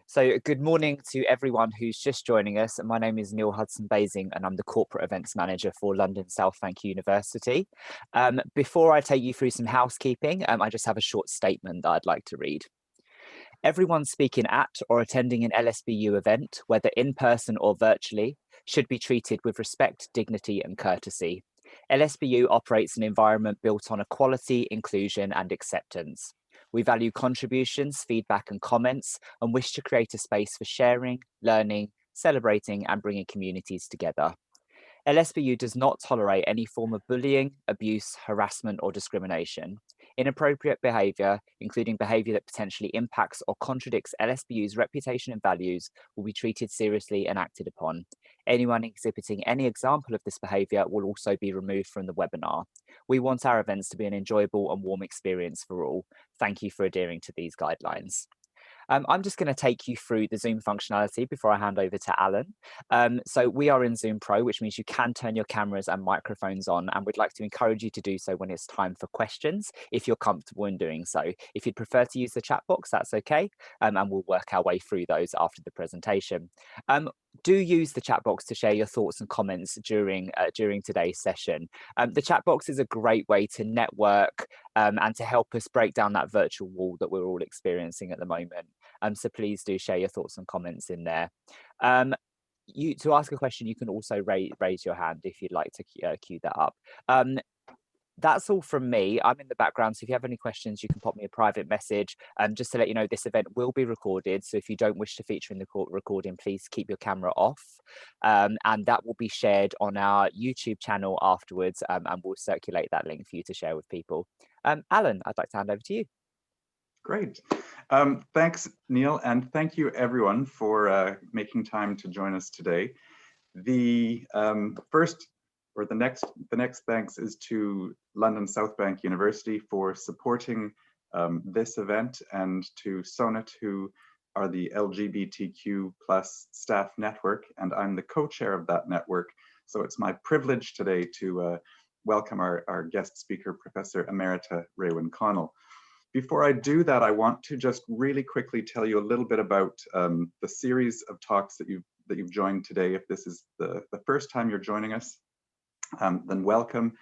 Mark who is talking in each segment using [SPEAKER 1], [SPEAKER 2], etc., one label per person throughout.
[SPEAKER 1] So good morning to everyone who's just joining us. My name is Neil Hudson-Basing and I'm the Corporate Events Manager for London South Bank University. Before I take you through some housekeeping, I just have a short statement that I'd like to read. Everyone speaking at or attending an LSBU event, whether in person or virtually, should be treated with respect, dignity and courtesy. LSBU operates an environment built on equality, inclusion and acceptance. We value contributions, feedback and comments and wish to create a space for sharing, learning, celebrating and bringing communities together. LSBU does not tolerate any form of bullying, abuse, harassment or discrimination. Inappropriate behaviour, including behaviour that potentially impacts or contradicts LSBU's reputation and values, will be treated seriously and acted upon. Anyone exhibiting any example of this behaviour will also be removed from the webinar. We want our events to be an enjoyable and warm experience for all. Thank you for adhering to these guidelines. I'm just going to take you through the Zoom functionality before I hand over to Alan. So we are in Zoom Pro, which means you can turn your cameras and microphones on, and we'd like to encourage you to do so when it's time for questions, if you're comfortable in doing so. If you'd prefer to use the chat box, that's okay, and we'll work our way through those after the presentation. Do use the chat box to share your thoughts and comments during today's session. The chat box is a great way to network and to help us break down that virtual wall that we're all experiencing at the moment. So please do share your thoughts and comments in there. To ask a question, you can also raise your hand if you'd like to queue that up. That's all from me. I'm in the background, so if you have any questions, you can pop me a private message. Just to let you know, this event will be recorded, so if you don't wish to feature in the recording, please keep your camera off. And that will be shared on our YouTube channel afterwards, and we'll circulate that link for you to share with people. Alan, I'd like to hand over to you.
[SPEAKER 2] Great. Thanks, Neil, and thank you everyone for making time to join us today. The next thanks is to London South Bank University for supporting this event, and to SONET, who are the LGBTQ plus staff network, and I'm the co-chair of that network. So it's my privilege today to welcome our guest speaker, Professor Emerita Raewyn Connell. Before I do that, I want to just really quickly tell you a little bit about the series of talks that you've joined today. If this is the first time you're joining us, then welcome.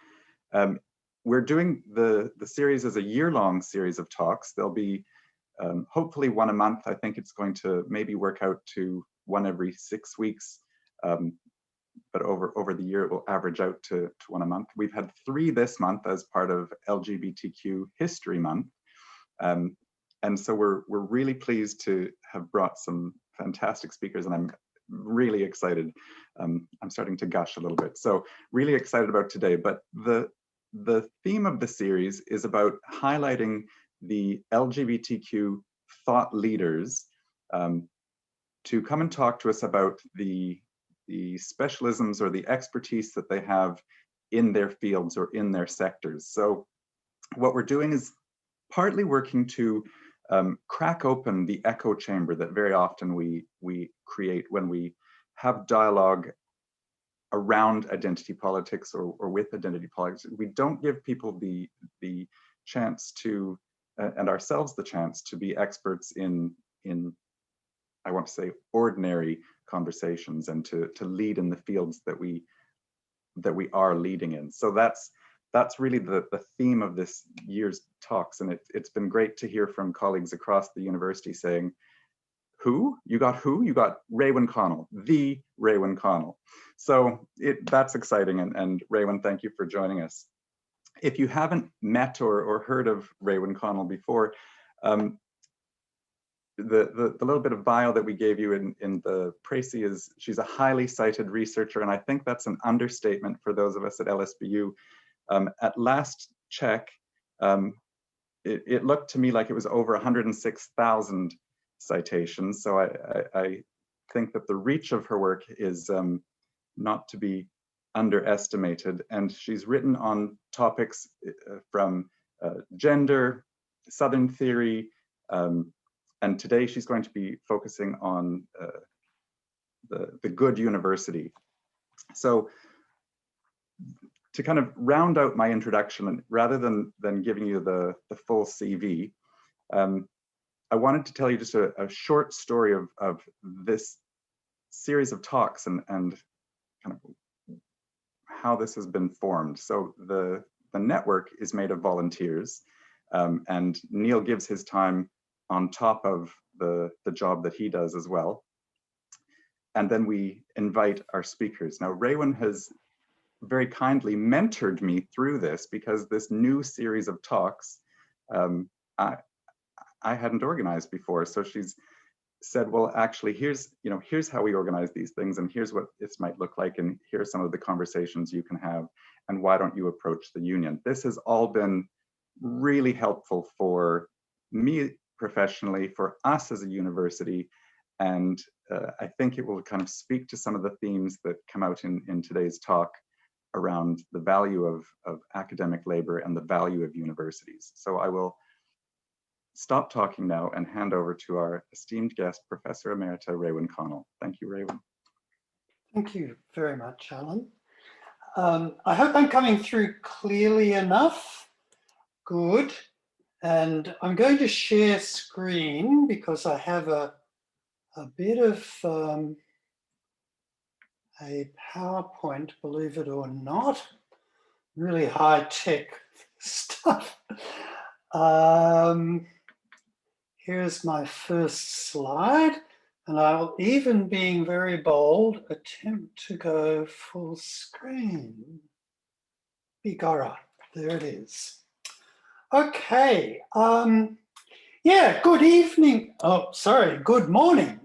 [SPEAKER 2] We're doing the series as a year-long series of talks. There'll be hopefully one a month. I think it's going to maybe work out to one every 6 weeks, but over the year it will average out to one a month. We've had 3 this month as part of LGBTQ History Month. And so we're really pleased to have brought some fantastic speakers, and I'm really excited. I'm starting to gush a little bit, so really excited about today. But the theme of the series is about highlighting the LGBTQ thought leaders to come and talk to us about the specialisms or the expertise that they have in their fields or in their sectors. So what we're doing is partly working to crack open the echo chamber that very often we create when we have dialogue around identity politics or with identity politics. We don't give people the chance to, and ourselves the chance to be experts in I want to say ordinary conversations, and to lead in the fields that we are leading in. So that's really the theme of this year's talks, and it's been great to hear from colleagues across the university saying, who? You got Raewyn Connell, the Raewyn Connell. So that's exciting, and Raewyn, thank you for joining us. If you haven't met or heard of Raewyn Connell before, the little bit of bio that we gave you in the précis is she's a highly cited researcher, and I think that's an understatement for those of us at LSBU. At last check, it looked to me like it was over 106,000 citations. So I think that the reach of her work is not to be underestimated. And she's written on topics from gender, Southern theory, and today she's going to be focusing on the good university. So to kind of round out my introduction, rather than giving you the full CV, I wanted to tell you just a short story of this series of talks and kind of how this has been formed. So the network is made of volunteers, and Neil gives his time on top of the job that he does as well. And then we invite our speakers. Now, Raewyn has very kindly mentored me through this, because this new series of talks I hadn't organized before. So she's said, well, actually, here's how we organize these things, and here's what this might look like, and here's some of the conversations you can have, and why don't you approach the union? This has all been really helpful for me professionally, for us as a university, and I think it will kind of speak to some of the themes that come out in today's talk around the value of academic labor and the value of universities. So I will stop talking now and hand over to our esteemed guest, Professor Emerita Raewyn Connell. Thank you, Raewyn.
[SPEAKER 3] Thank you very much, Alan. I hope I'm coming through clearly enough. Good. And I'm going to share screen because I have a bit of a PowerPoint, believe it or not, really high-tech stuff. Here's my first slide, and I'll, even being very bold, attempt to go full screen. Bigara, there it is. Okay, yeah, good evening. Oh, sorry, good morning.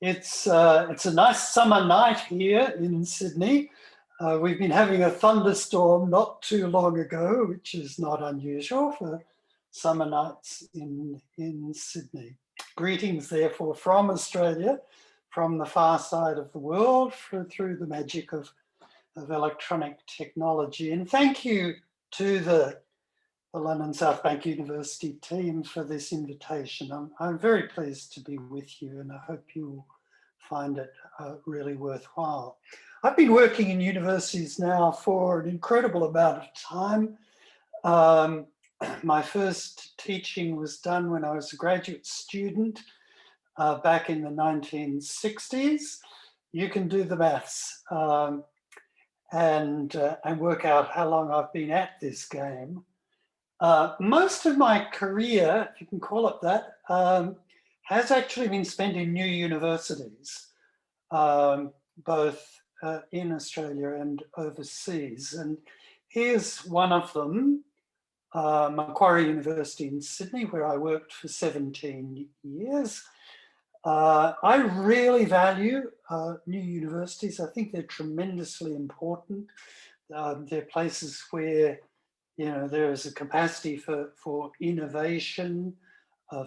[SPEAKER 3] It's a nice summer night here in Sydney. We've been having a thunderstorm not too long ago, which is not unusual for summer nights in Sydney. Greetings, therefore, from Australia, from the far side of the world, through the magic of electronic technology. And thank you to the London South Bank University team for this invitation. I'm very pleased to be with you, and I hope you'll find it really worthwhile. I've been working in universities now for an incredible amount of time. My first teaching was done when I was a graduate student back in the 1960s. You can do the maths and work out how long I've been at this game. Most of my career, if you can call it that, has actually been spent in new universities, both in Australia and overseas. And here's one of them, Macquarie University in Sydney, where I worked for 17 years. I really value new universities. I think they're tremendously important. They're places where there is a capacity for innovation,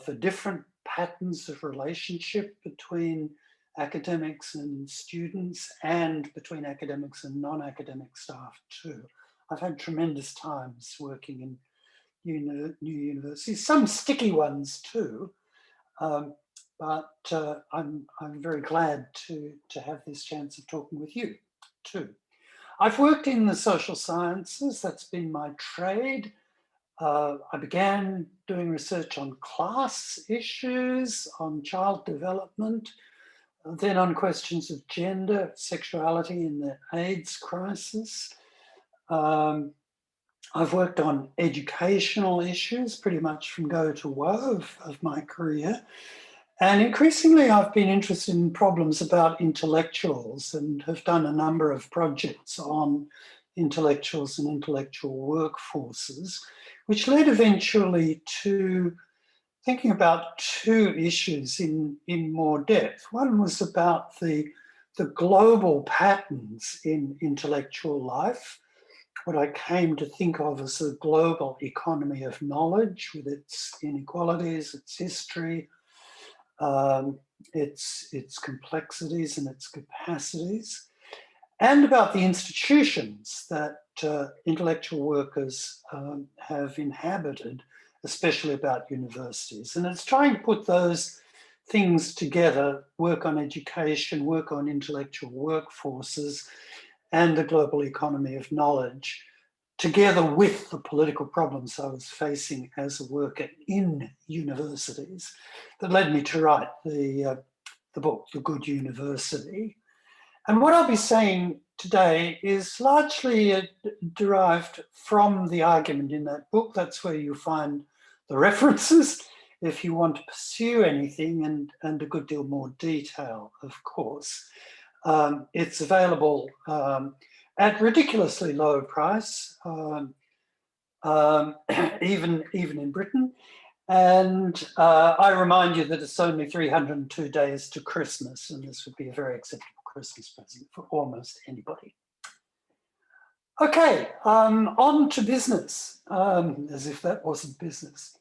[SPEAKER 3] for different patterns of relationship between academics and students, and between academics and non-academic staff too. I've had tremendous times working in new universities, some sticky ones too, but I'm very glad to have this chance of talking with you too. I've worked in the social sciences, that's been my trade. I began doing research on class issues, on child development, then on questions of gender, sexuality in the AIDS crisis. I've worked on educational issues pretty much from go to woe of my career. And increasingly, I've been interested in problems about intellectuals and have done a number of projects on intellectuals and intellectual workforces, which led eventually to thinking about two issues in more depth. One was about the global patterns in intellectual life, what I came to think of as a global economy of knowledge with its inequalities, its history, its complexities and its capacities, and about the institutions that intellectual workers have inhabited, especially about universities. And it's trying to put those things together, work on education, work on intellectual workforces, and the global economy of knowledge, together with the political problems I was facing as a worker in universities, that led me to write the book, The Good University. And what I'll be saying today is largely derived from the argument in that book. That's where you find the references if you want to pursue anything, and a good deal more detail, of course. It's available at ridiculously low price, even in Britain. And I remind you that it's only 302 days to Christmas, and this would be a very acceptable Christmas present for almost anybody. Okay, on to business, as if that wasn't business.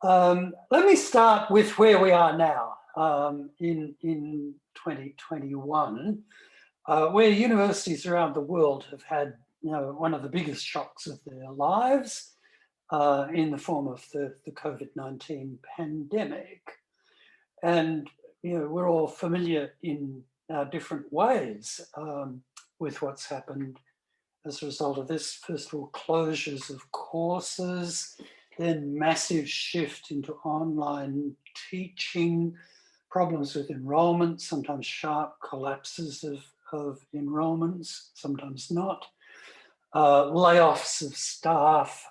[SPEAKER 3] Let me start with where we are now in 2021, where universities around the world have had one of the biggest shocks of their lives in the form of the COVID-19 pandemic. And we're all familiar in different ways with what's happened as a result of this. First of all, closures of courses, then massive shift into online teaching, problems with enrollment, sometimes sharp collapses of enrollments, sometimes not, layoffs of staff,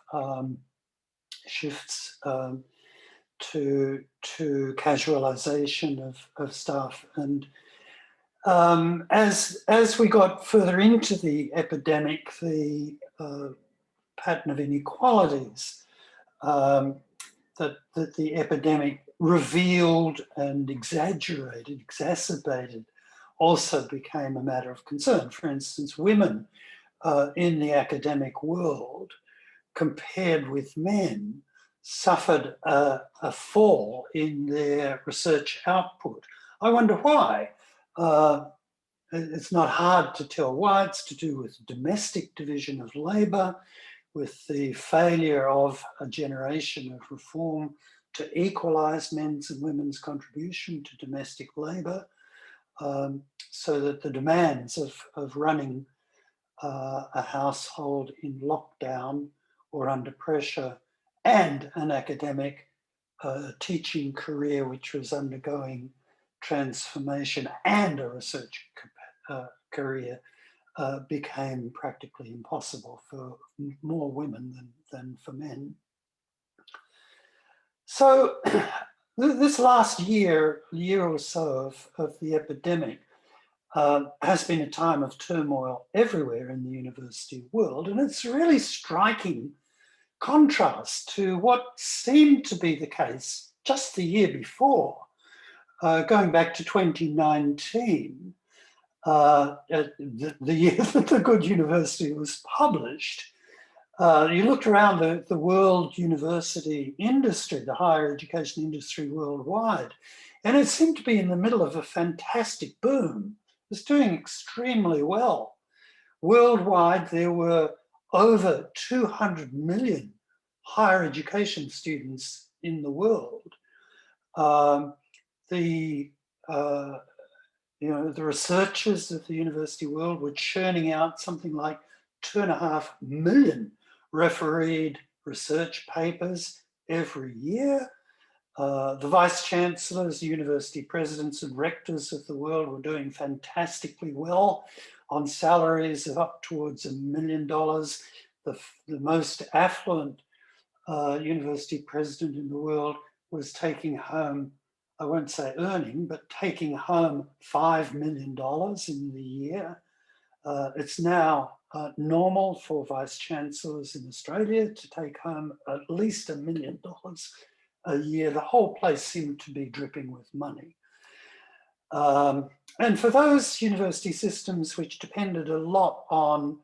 [SPEAKER 3] shifts to casualisation of staff. And as we got further into the epidemic, the pattern of inequalities that the epidemic revealed and exaggerated, exacerbated, also became a matter of concern. For instance, women in the academic world, compared with men, suffered a fall in their research output. I wonder why. It's not hard to tell why. It's to do with domestic division of labour, with the failure of a generation of reform to equalise men's and women's contribution to domestic labour, so that the demands of running a household in lockdown or under pressure, and an academic teaching career which was undergoing transformation, and a research career became practically impossible for more women than for men. So this last year or so of the epidemic has been a time of turmoil everywhere in the university world, and it's a really striking contrast to what seemed to be the case just the year before. Going back to 2019, the year that The Good University was published, you looked around the world university industry, the higher education industry worldwide, and it seemed to be in the middle of a fantastic boom. It was doing extremely well. Worldwide, there were over 200 million higher education students in the world. The researchers of the university world were churning out something like 2.5 million refereed research papers every year. The vice chancellors, university presidents and rectors of the world were doing fantastically well on salaries of up towards $1 million. The most affluent university president in the world was taking home, I won't say earning, but taking home $5 million in the year. It's now normal for vice chancellors in Australia to take home at least $1 million a year. The whole place seemed to be dripping with money. And for those university systems which depended a lot on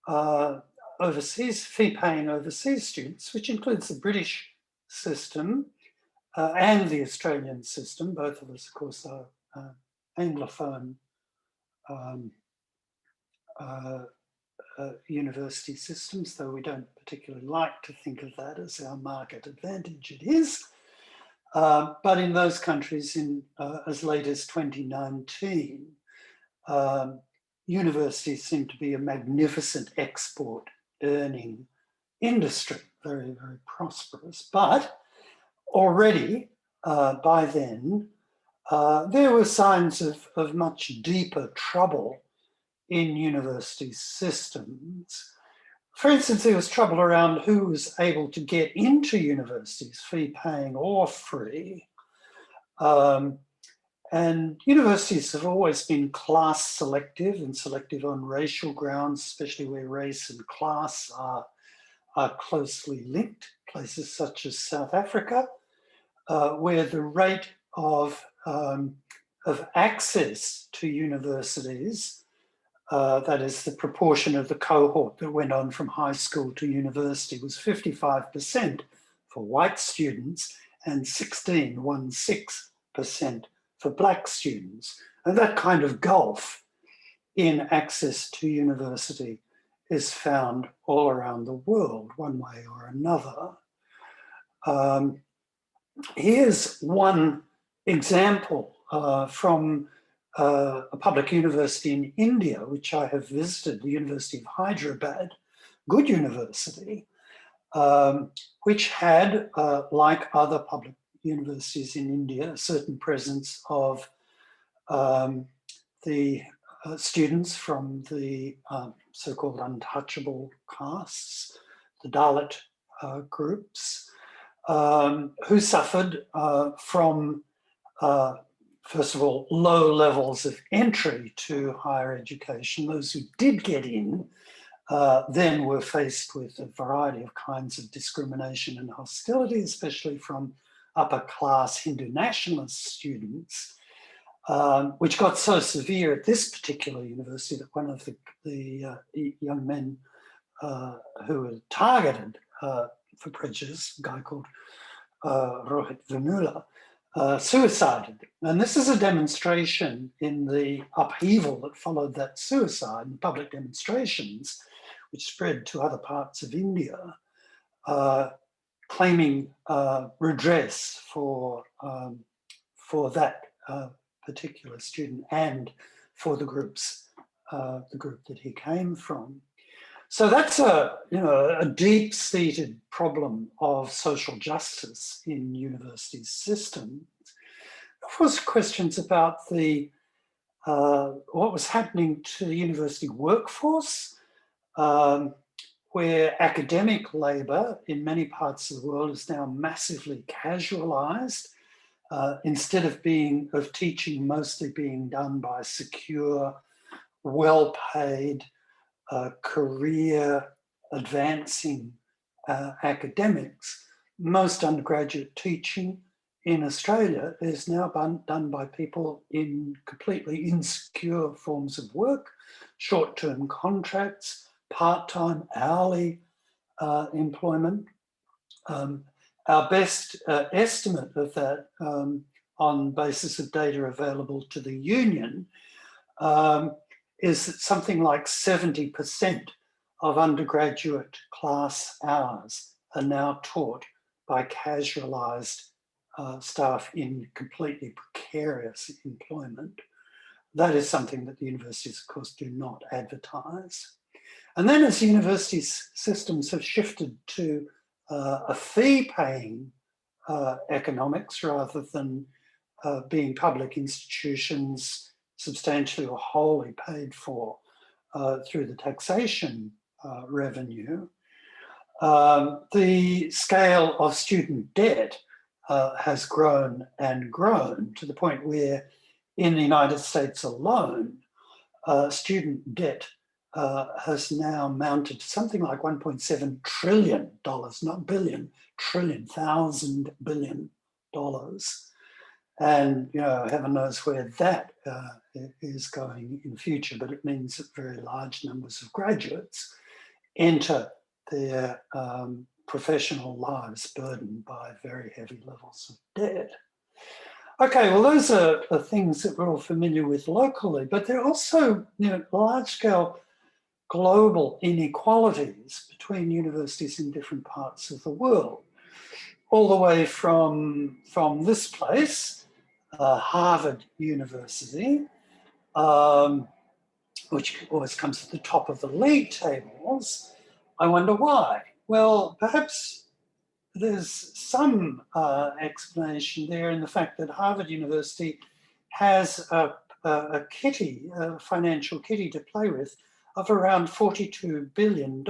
[SPEAKER 3] fee-paying overseas students, which includes the British system and the Australian system, both of us, of course, are Anglophone university systems, though we don't particularly like to think of that as our market advantage. It is. But in those countries, as late as 2019, universities seem to be a magnificent export earning industry, very, very prosperous. But already by then, there were signs of much deeper trouble in university systems. For instance, there was trouble around who was able to get into universities, fee-paying or free. And universities have always been class selective and selective on racial grounds, especially where race and class are closely linked. Places such as South Africa, where the rate of access to universities, that is the proportion of the cohort that went on from high school to university, was 55% for white students and 16% for black students. And that kind of gulf in access to university is found all around the world, one way or another. Here's one example from a public university in India, which I have visited, the University of Hyderabad, good university, which had, like other public universities in India, a certain presence of the students from the so-called untouchable castes, the Dalit groups, who suffered from, first of all, low levels of entry to higher education. Those who did get in then were faced with a variety of kinds of discrimination and hostility, especially from upper class Hindu nationalist students, which got so severe at this particular university that one of the young men who were targeted for prejudice, a guy called Rohit Vemula, suicided. And this is a demonstration in the upheaval that followed that suicide, and public demonstrations, which spread to other parts of India, claiming redress for that particular student and for the group that he came from. So that's a deep-seated problem of social justice in university systems. Of course, questions about what was happening to the university workforce, where academic labour in many parts of the world is now massively casualised, instead of teaching mostly being done by secure, well-paid, career advancing academics. Most undergraduate teaching in Australia is now done by people in completely insecure forms of work, short-term contracts, part-time, hourly employment. Our best estimate of that on basis of data available to the union is that something like 70% of undergraduate class hours are now taught by casualised staff in completely precarious employment. That is something that the universities, of course, do not advertise. And then as university systems have shifted to a fee-paying economics rather than being public institutions substantially or wholly paid for through the taxation revenue, the scale of student debt has grown and grown to the point where in the United States alone, student debt has now mounted to something like $1.7 trillion, not billion, trillion, $1,000 billion. And heaven knows where that is going in the future, but it means that very large numbers of graduates enter their professional lives burdened by very heavy levels of debt. Okay, well, those are things that we're all familiar with locally, but there are also large-scale global inequalities between universities in different parts of the world, all the way from this place, Harvard University, which always comes at the top of the league tables, I wonder why. Well, perhaps there's some explanation there in the fact that Harvard University has a kitty, a financial kitty to play with of around $42 billion.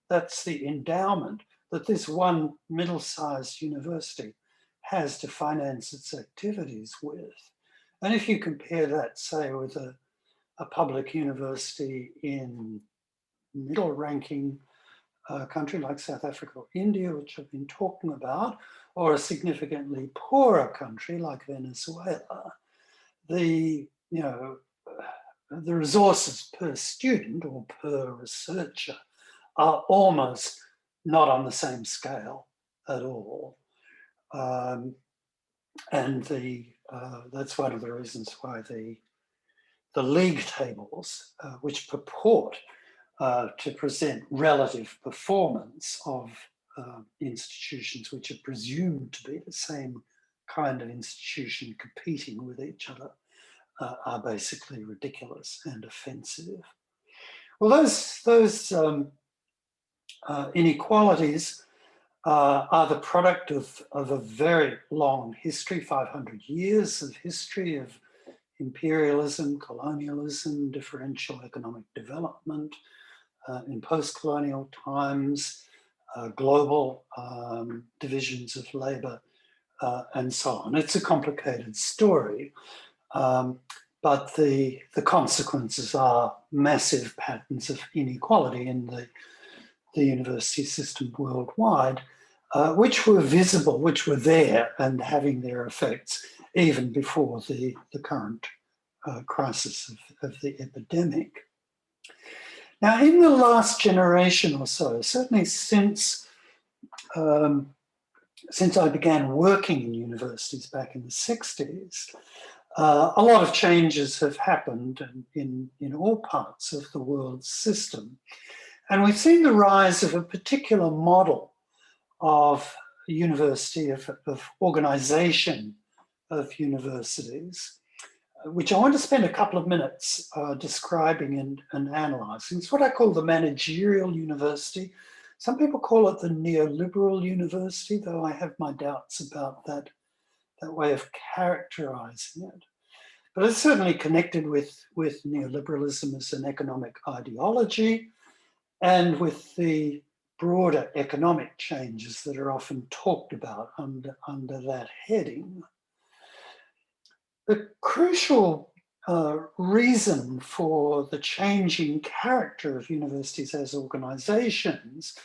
[SPEAKER 3] That's the endowment that this one middle-sized university has to finance its activities with. And if you compare that, say, with a public university in middle-ranking country like South Africa or India, which I've been talking about, or a significantly poorer country like Venezuela, the resources per student or per researcher are almost not on the same scale at all. And that's one of the reasons why the league tables, which purport to present relative performance of institutions which are presumed to be the same kind of institution competing with each other, are basically ridiculous and offensive. Well, those inequalities are the product of a very long history, 500 years of history of imperialism, colonialism, differential economic development in post-colonial times, global divisions of labor, and so on. It's a complicated story, but the consequences are massive patterns of inequality in the university system worldwide, which were visible, which were there and having their effects even before the current crisis of the epidemic. Now, in the last generation or so, certainly since I began working in universities back in the 60s, a lot of changes have happened in all parts of the world system. And we've seen the rise of a particular model of university, of organization of universities, which I want to spend a couple of minutes describing and analysing. It's what I call the Managerial University. Some people call it the neoliberal university, though I have my doubts about that way of characterising it. But it's certainly connected with neoliberalism as an economic ideology and with the broader economic changes that are often talked about under that heading. The crucial reason for the changing character of universities as organizations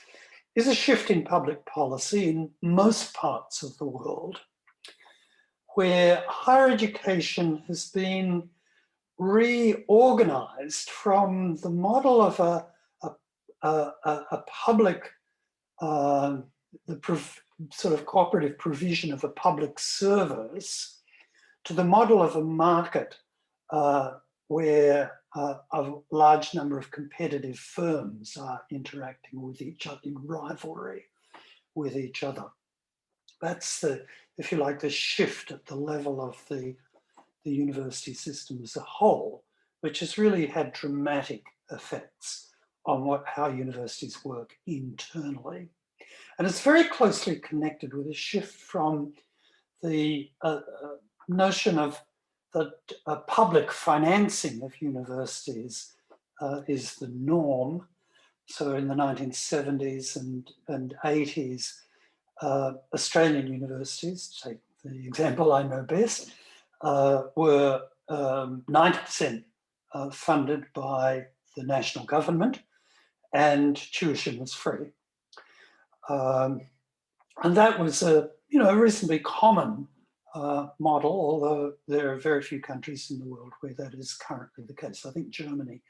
[SPEAKER 3] is a shift in public policy in most parts of the world, where higher education has been reorganized from the model of a public, sort of cooperative provision of a public service, to the model of a market where a large number of competitive firms are interacting with each other in rivalry with each other. That's if you like, the shift at the level of the university system as a whole, which has really had dramatic effects on how universities work internally. And it's very closely connected with a shift from the notion of that public financing of universities is the norm. So in the 1970s and 80s, Australian universities, take the example I know best, were 90% funded by the national government, and tuition was free. And that was a reasonably common model, although there are very few countries in the world where that is currently the case. I think Germany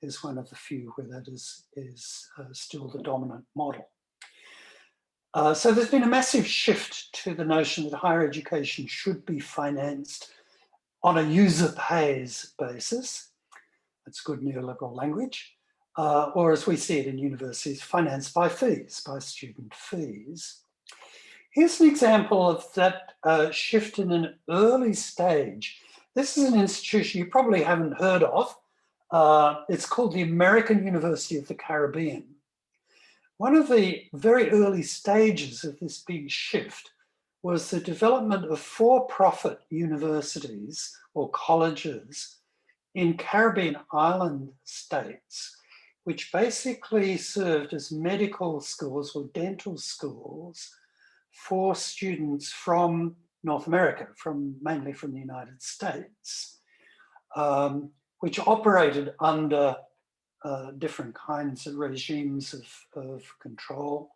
[SPEAKER 3] is one of the few where that is still the dominant model. So there's been a massive shift to the notion that higher education should be financed on a user pays basis. That's good neoliberal language. Or as we see it in universities, financed by fees, by student fees. Here's an example of that shift in an early stage. This is an institution you probably haven't heard of. It's called the American University of the Caribbean. One of the very early stages of this big shift was the development of for-profit universities or colleges in Caribbean island states, which basically served as medical schools or dental schools for students from North America, mainly from the United States, which operated under different kinds of regimes of control,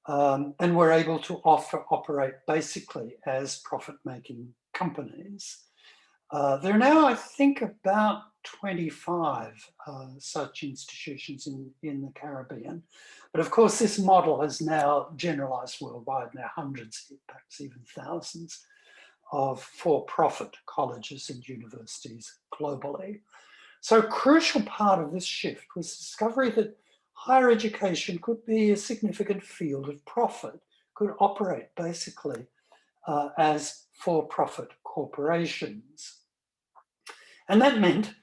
[SPEAKER 3] and were able to operate basically as profit-making companies. There are now, I think, about 25 such institutions in the Caribbean. But of course, this model has now generalized worldwide. Now hundreds, perhaps even thousands of for-profit colleges and universities globally. So a crucial part of this shift was the discovery that higher education could be a significant field of profit, could operate basically as for-profit corporations. And that meant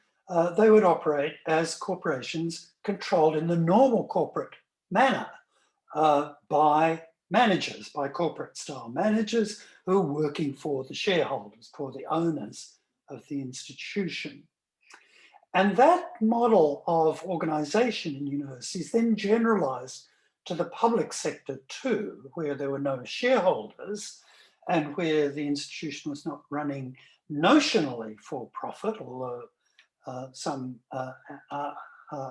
[SPEAKER 3] they would operate as corporations controlled in the normal corporate manner by managers, by corporate style managers who are working for the shareholders, for the owners of the institution. And that model of organization in universities then generalized to the public sector too, where there were no shareholders and where the institution was not running notionally for profit, although some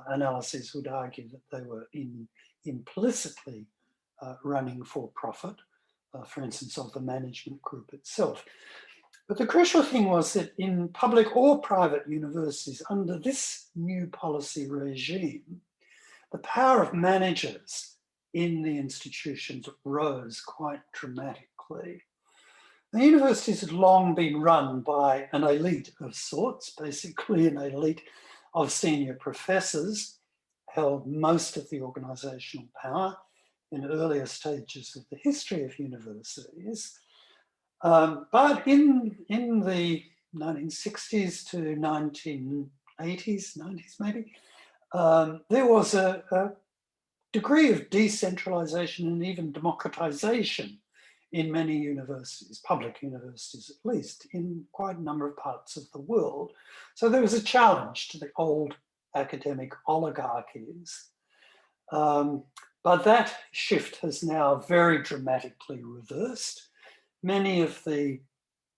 [SPEAKER 3] analyses would argue that they were implicitly running for profit, for instance, of the management group itself. But the crucial thing was that in public or private universities under this new policy regime, the power of managers in the institutions rose quite dramatically. The universities had long been run by an elite of sorts, basically an elite of senior professors, held most of the organizational power in earlier stages of the history of universities. But in the 1960s to 1980s, 90s maybe, there was a degree of decentralization and even democratization in many universities, public universities at least, in quite a number of parts of the world. So there was a challenge to the old academic oligarchies. But that shift has now very dramatically reversed. Many of the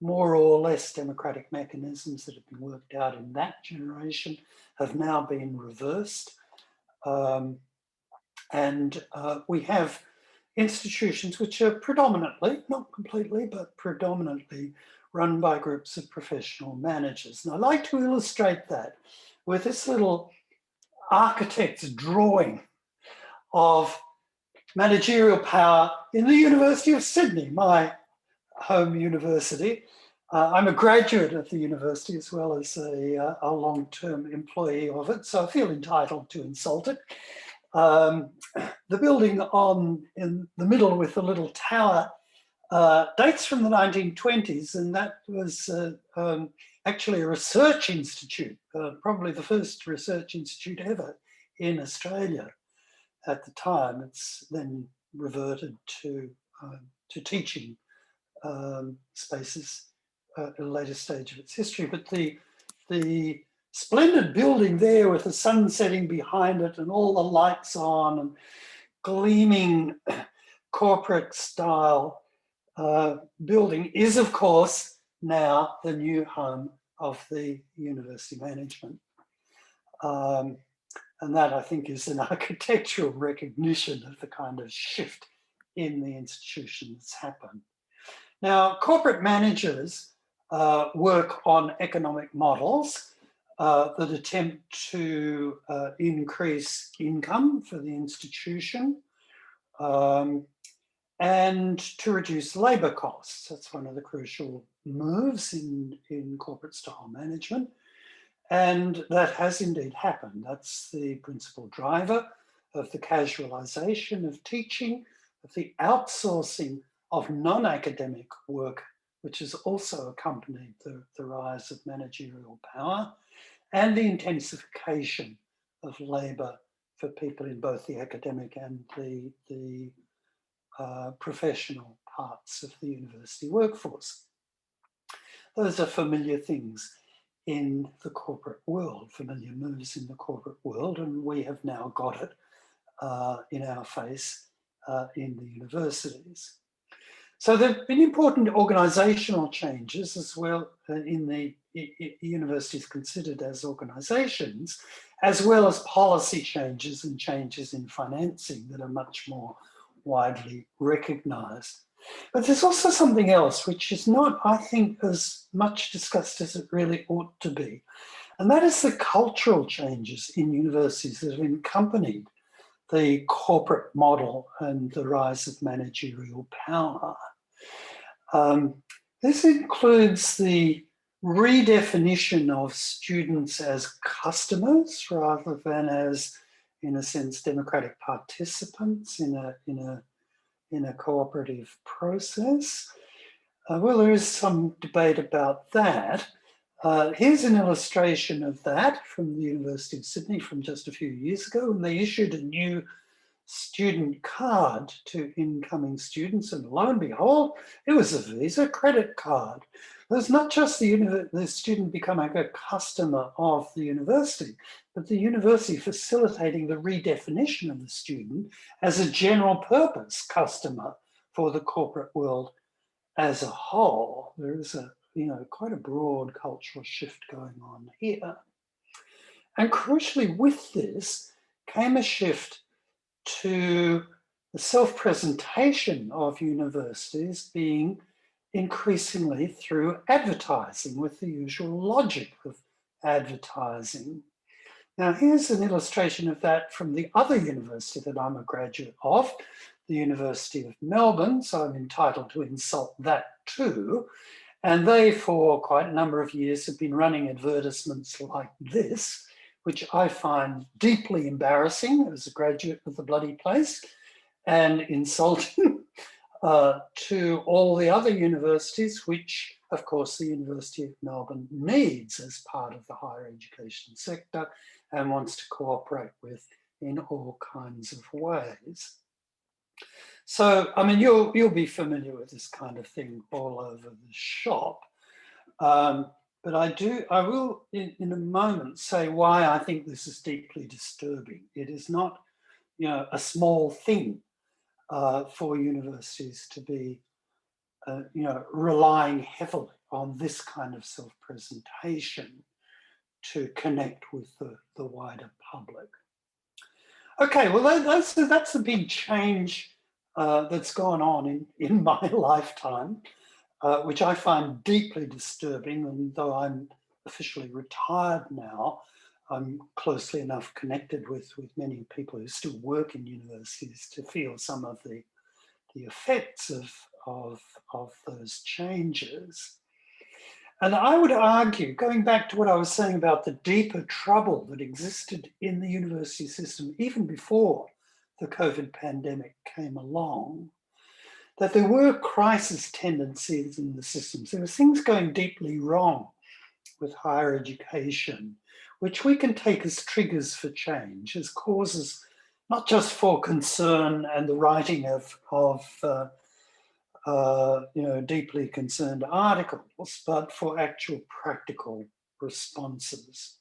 [SPEAKER 3] more or less democratic mechanisms that have been worked out in that generation have now been reversed. We have institutions which are predominantly, not completely, but predominantly run by groups of professional managers. And I like to illustrate that with this little architect's drawing of managerial power in the University of Sydney, my home university. I'm a graduate of the university as well as a long-term employee of it, so I feel entitled to insult it. The building in the middle with the little tower dates from the 1920s, and that was actually a research institute, probably the first research institute ever in Australia at the time. It's then reverted to teaching spaces at a later stage of its history. But the splendid building there with the sun setting behind it and all the lights on and gleaming corporate style building is, of course, now the new home of the university management. And that, I think, is an architectural recognition of the kind of shift in the institution that's happened. Now, corporate managers work on economic models that attempt to increase income for the institution and to reduce labour costs. That's one of the crucial moves in corporate style management. And that has indeed happened. That's the principal driver of the casualisation of teaching, of the outsourcing of non-academic work, which has also accompanied the rise of managerial power, and the intensification of labour for people in both the academic and the professional parts of the university workforce. Those are familiar things in the corporate world, familiar moves in the corporate world, and we have now got it in our face in the universities. So there have been important organisational changes as well in the universities considered as organisations, as well as policy changes and changes in financing that are much more widely recognised. But there's also something else which is not, I think, as much discussed as it really ought to be, and that is the cultural changes in universities that have accompanied the corporate model and the rise of managerial power. This includes the redefinition of students as customers rather than as, in a sense, democratic participants in a cooperative process. Well, there is some debate about that. Here's an illustration of that from the University of Sydney from just a few years ago, when they issued a new student card to incoming students, and lo and behold, it was a Visa credit card. There's not just the student becoming a customer of the university, but the university facilitating the redefinition of the student as a general purpose customer for the corporate world as a whole. There is quite a broad cultural shift going on here. And crucially with this came a shift to the self-presentation of universities being increasingly through advertising, with the usual logic of advertising. Now, here's an illustration of that from the other university that I'm a graduate of, the University of Melbourne, so I'm entitled to insult that too. And they, for quite a number of years, have been running advertisements like this, which I find deeply embarrassing as a graduate of the bloody place and insulting to all the other universities, which, of course, the University of Melbourne needs as part of the higher education sector and wants to cooperate with in all kinds of ways. So, I mean, you'll be familiar with this kind of thing all over the shop. But I will in a moment say why I think this is deeply disturbing. It is not, a small thing for universities to be, relying heavily on this kind of self-presentation to connect with the wider public. Okay, well, that's a big change that's gone on in my lifetime. Which I find deeply disturbing, and though I'm officially retired now, I'm closely enough connected with many people who still work in universities to feel some of the effects of those changes. And I would argue, going back to what I was saying about the deeper trouble that existed in the university system even before the COVID pandemic came along, that there were crisis tendencies in the systems. There were things going deeply wrong with higher education, which we can take as triggers for change, as causes not just for concern and the writing of deeply concerned articles, but for actual practical responses.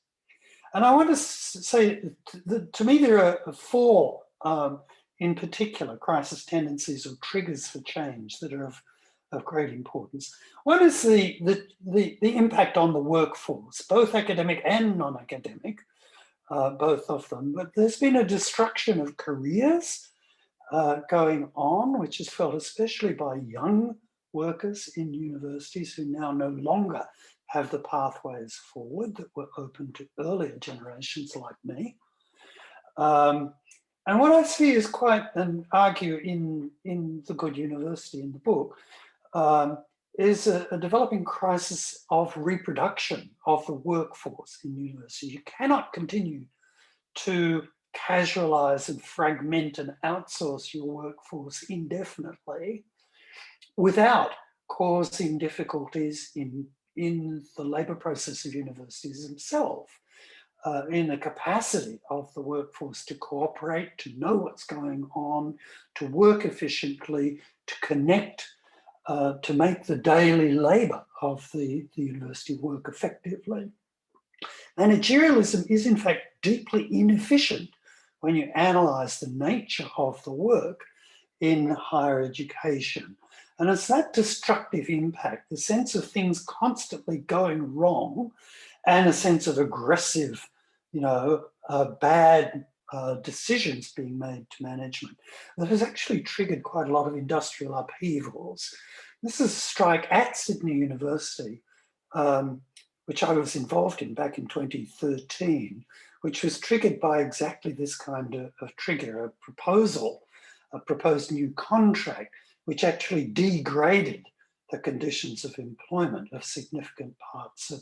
[SPEAKER 3] And I want to say that to me there are four in particular crisis tendencies or triggers for change that are of great importance. One is the impact on the workforce, both academic and non-academic, both of them. But there's been a destruction of careers going on, which is felt especially by young workers in universities who now no longer have the pathways forward that were open to earlier generations like me. And what I see is quite, and argue in The Good University in the book, is a developing crisis of reproduction of the workforce in university. You cannot continue to casualize and fragment and outsource your workforce indefinitely without causing difficulties in the labour process of universities themselves. in the capacity of the workforce to cooperate, to know what's going on, to work efficiently, to connect, to make the daily labour of the university work effectively. Managerialism is in fact deeply inefficient when you analyse the nature of the work in higher education. And it's that destructive impact, the sense of things constantly going wrong and a sense of aggressive, bad decisions being made to management, that has actually triggered quite a lot of industrial upheavals. This is a strike at Sydney University, which I was involved in back in 2013, which was triggered by exactly this kind of trigger, a proposed new contract, which actually degraded the conditions of employment of significant parts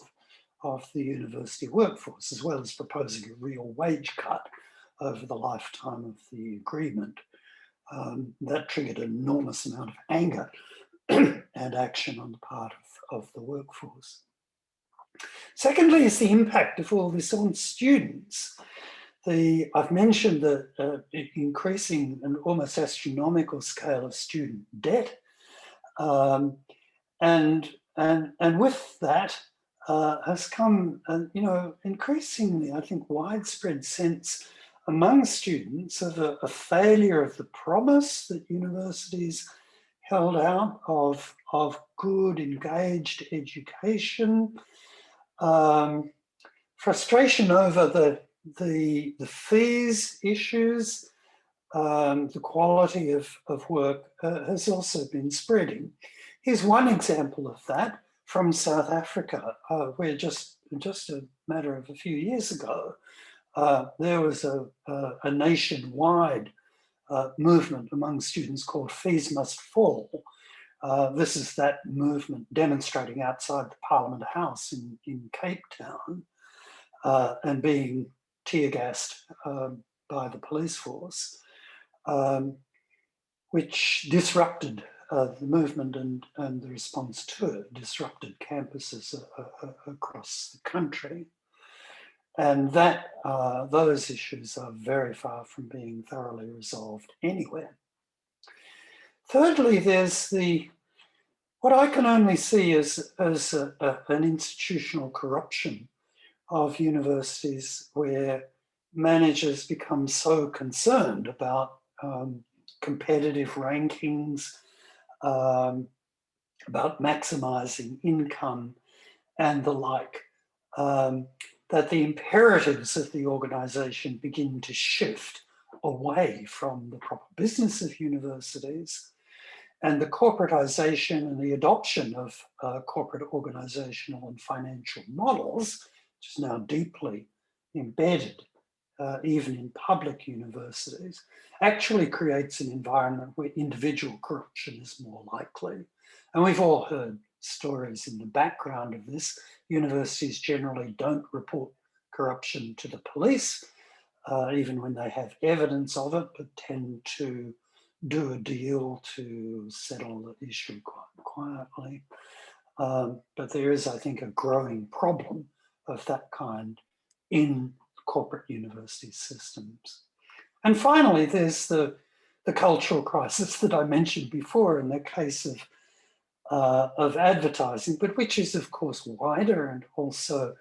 [SPEAKER 3] of the university workforce, as well as proposing a real wage cut over the lifetime of the agreement. That triggered an enormous amount of anger and action on the part of the workforce. Secondly is the impact of all this on students. I've mentioned the increasing and almost astronomical scale of student debt. And with that has come, increasingly, I think, widespread sense among students of a failure of the promise that universities held out of good, engaged education, frustration over the fees issues, the quality of work has also been spreading. Here's one example of that from South Africa, where just a matter of a few years ago, there was a nationwide movement among students called Fees Must Fall. This is that movement demonstrating outside the Parliament House in Cape Town and being tear-gassed by the police force, which disrupted the movement and the response to it, disrupted campuses across the country. And those issues are very far from being thoroughly resolved anywhere. Thirdly, there's what I can only see as an institutional corruption of universities, where managers become so concerned about competitive rankings, about maximising income and the like, that the imperatives of the organisation begin to shift away from the proper business of universities, and the corporatisation and the adoption of corporate organisational and financial models, which is now deeply embedded even in public universities, actually creates an environment where individual corruption is more likely. And we've all heard stories in the background of this. Universities generally don't report corruption to the police, even when they have evidence of it, but tend to do a deal to settle the issue quite quietly. But there is, I think, a growing problem of that kind in corporate university systems. And finally, there's the cultural crisis that I mentioned before in the case of advertising, but which is, of course, wider and also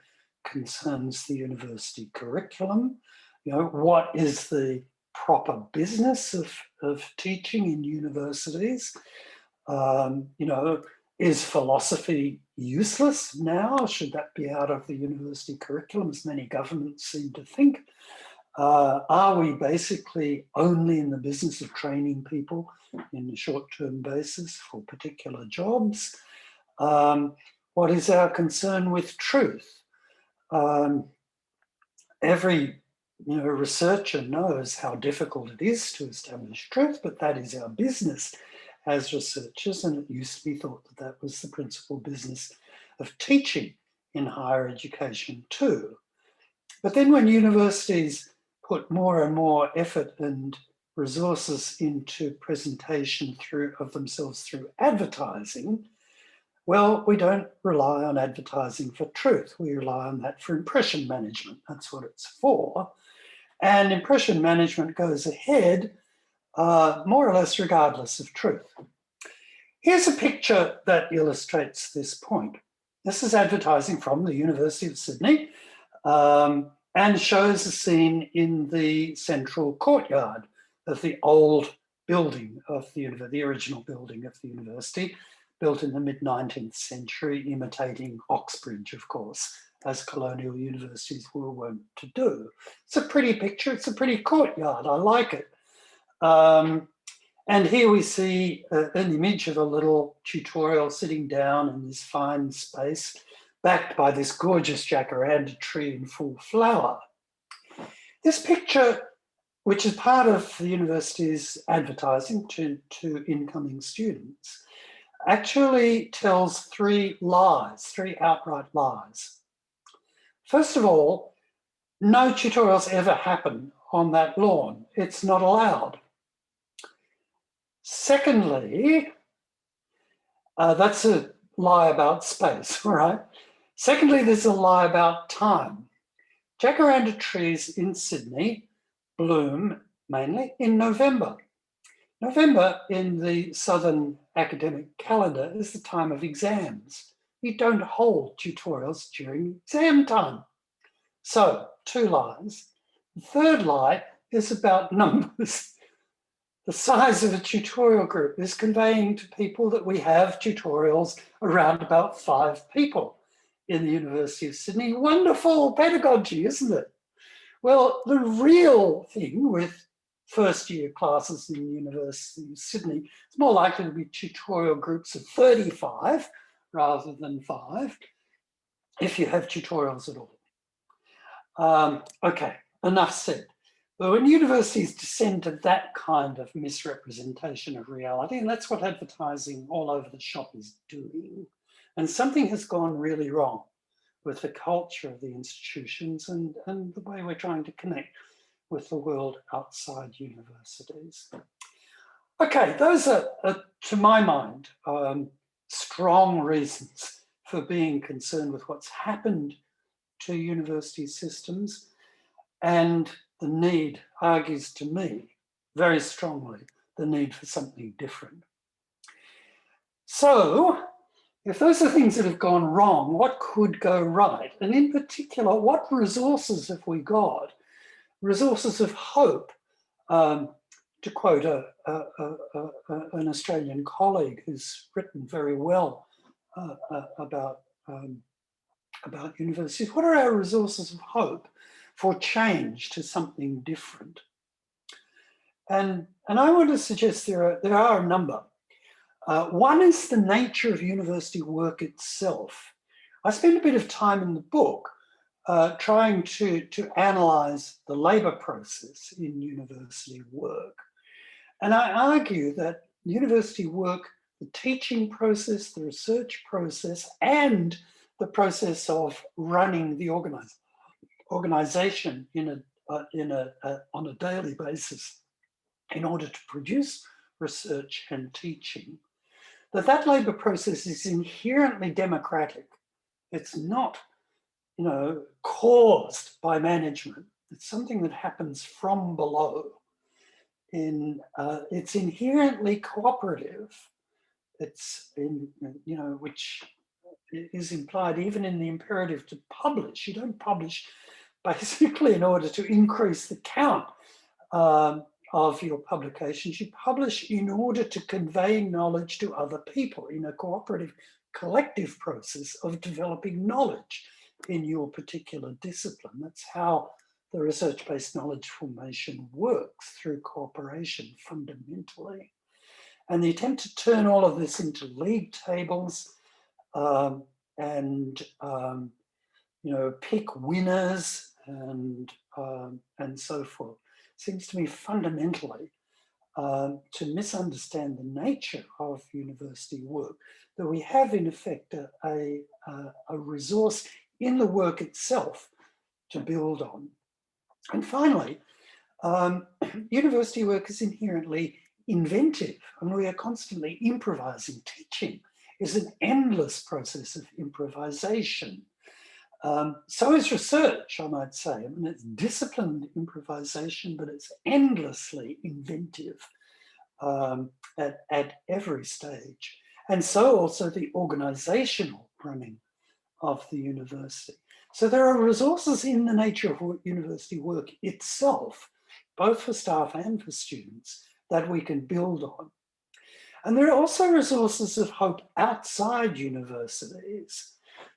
[SPEAKER 3] concerns the university curriculum. What is the proper business of teaching in universities? Is philosophy useless now? Should that be out of the university curriculum, as many governments seem to think? Are we basically only in the business of training people in a short-term basis for particular jobs? What is our concern with truth? Every researcher knows how difficult it is to establish truth, but that is our business as researchers, and it used to be thought that that was the principal business of teaching in higher education too. But then when universities put more and more effort and resources into presentation of themselves through advertising, Well, we don't rely on advertising for truth. We rely on that for impression management. That's what it's for. And impression management goes ahead more or less regardless of truth. Here's a picture that illustrates this point. This is advertising from the University of Sydney and shows a scene in the central courtyard of the old building of the original building of the university, built in the mid-19th century, imitating Oxbridge, of course, as colonial universities were wont to do. It's a pretty picture, it's a pretty courtyard, I like it. And here we see an image of a little tutorial sitting down in this fine space, backed by this gorgeous jacaranda tree in full flower. This picture, which is part of the university's advertising to incoming students, actually tells three outright lies. First of all, no tutorials ever happen on that lawn. It's not allowed. Secondly, that's a lie about space, right? Secondly, there's a lie about time. Jacaranda trees in Sydney bloom mainly in November. November in the Southern academic calendar is the time of exams. You don't hold tutorials during exam time. So, two lies. The third lie is about numbers. The size of a tutorial group is conveying to people that we have tutorials around about 5 people in the University of Sydney. Wonderful pedagogy, isn't it? Well, the real thing with first-year classes in the University of Sydney, it's more likely to be tutorial groups of 35 rather than 5, if you have tutorials at all. Okay, enough said. But when universities descend to that kind of misrepresentation of reality, and that's what advertising all over the shop is doing, and something has gone really wrong with the culture of the institutions and the way we're trying to connect with the world outside universities. Okay, those are to my mind, strong reasons for being concerned with what's happened to university systems, and the need argues to me very strongly the need for something different. So, if those are things that have gone wrong, what could go right? And in particular, what resources have we got? Resources of hope, to quote an Australian colleague who's written very well about universities. What are our resources of hope for change to something different? And I want to suggest there are a number. One is the nature of university work itself. I spend a bit of time in the book trying to analyse the labour process in university work. And I argue that university work, the teaching process, the research process, and the process of running the organisation on a daily basis in order to produce research and teaching, that labour process is inherently democratic. It's not, caused by management. It's something that happens from below. It's inherently cooperative. It's which is implied even in the imperative to publish. You don't publish basically in order to increase the count of your publications. You publish in order to convey knowledge to other people in a cooperative, collective process of developing knowledge in your particular discipline. That's how the research-based knowledge formation works, through cooperation fundamentally. And the attempt to turn all of this into league tables and pick winners and so forth seems to me fundamentally to misunderstand the nature of university work, that we have in effect a resource in the work itself to build on. And finally, university work is inherently inventive, and we are constantly improvising. Teaching is an endless process of improvisation. So is research, I might say. I mean, it's disciplined improvisation, but it's endlessly inventive at every stage. And so also the organizational running of the university. So there are resources in the nature of university work itself, both for staff and for students, that we can build on. And there are also resources of hope outside universities.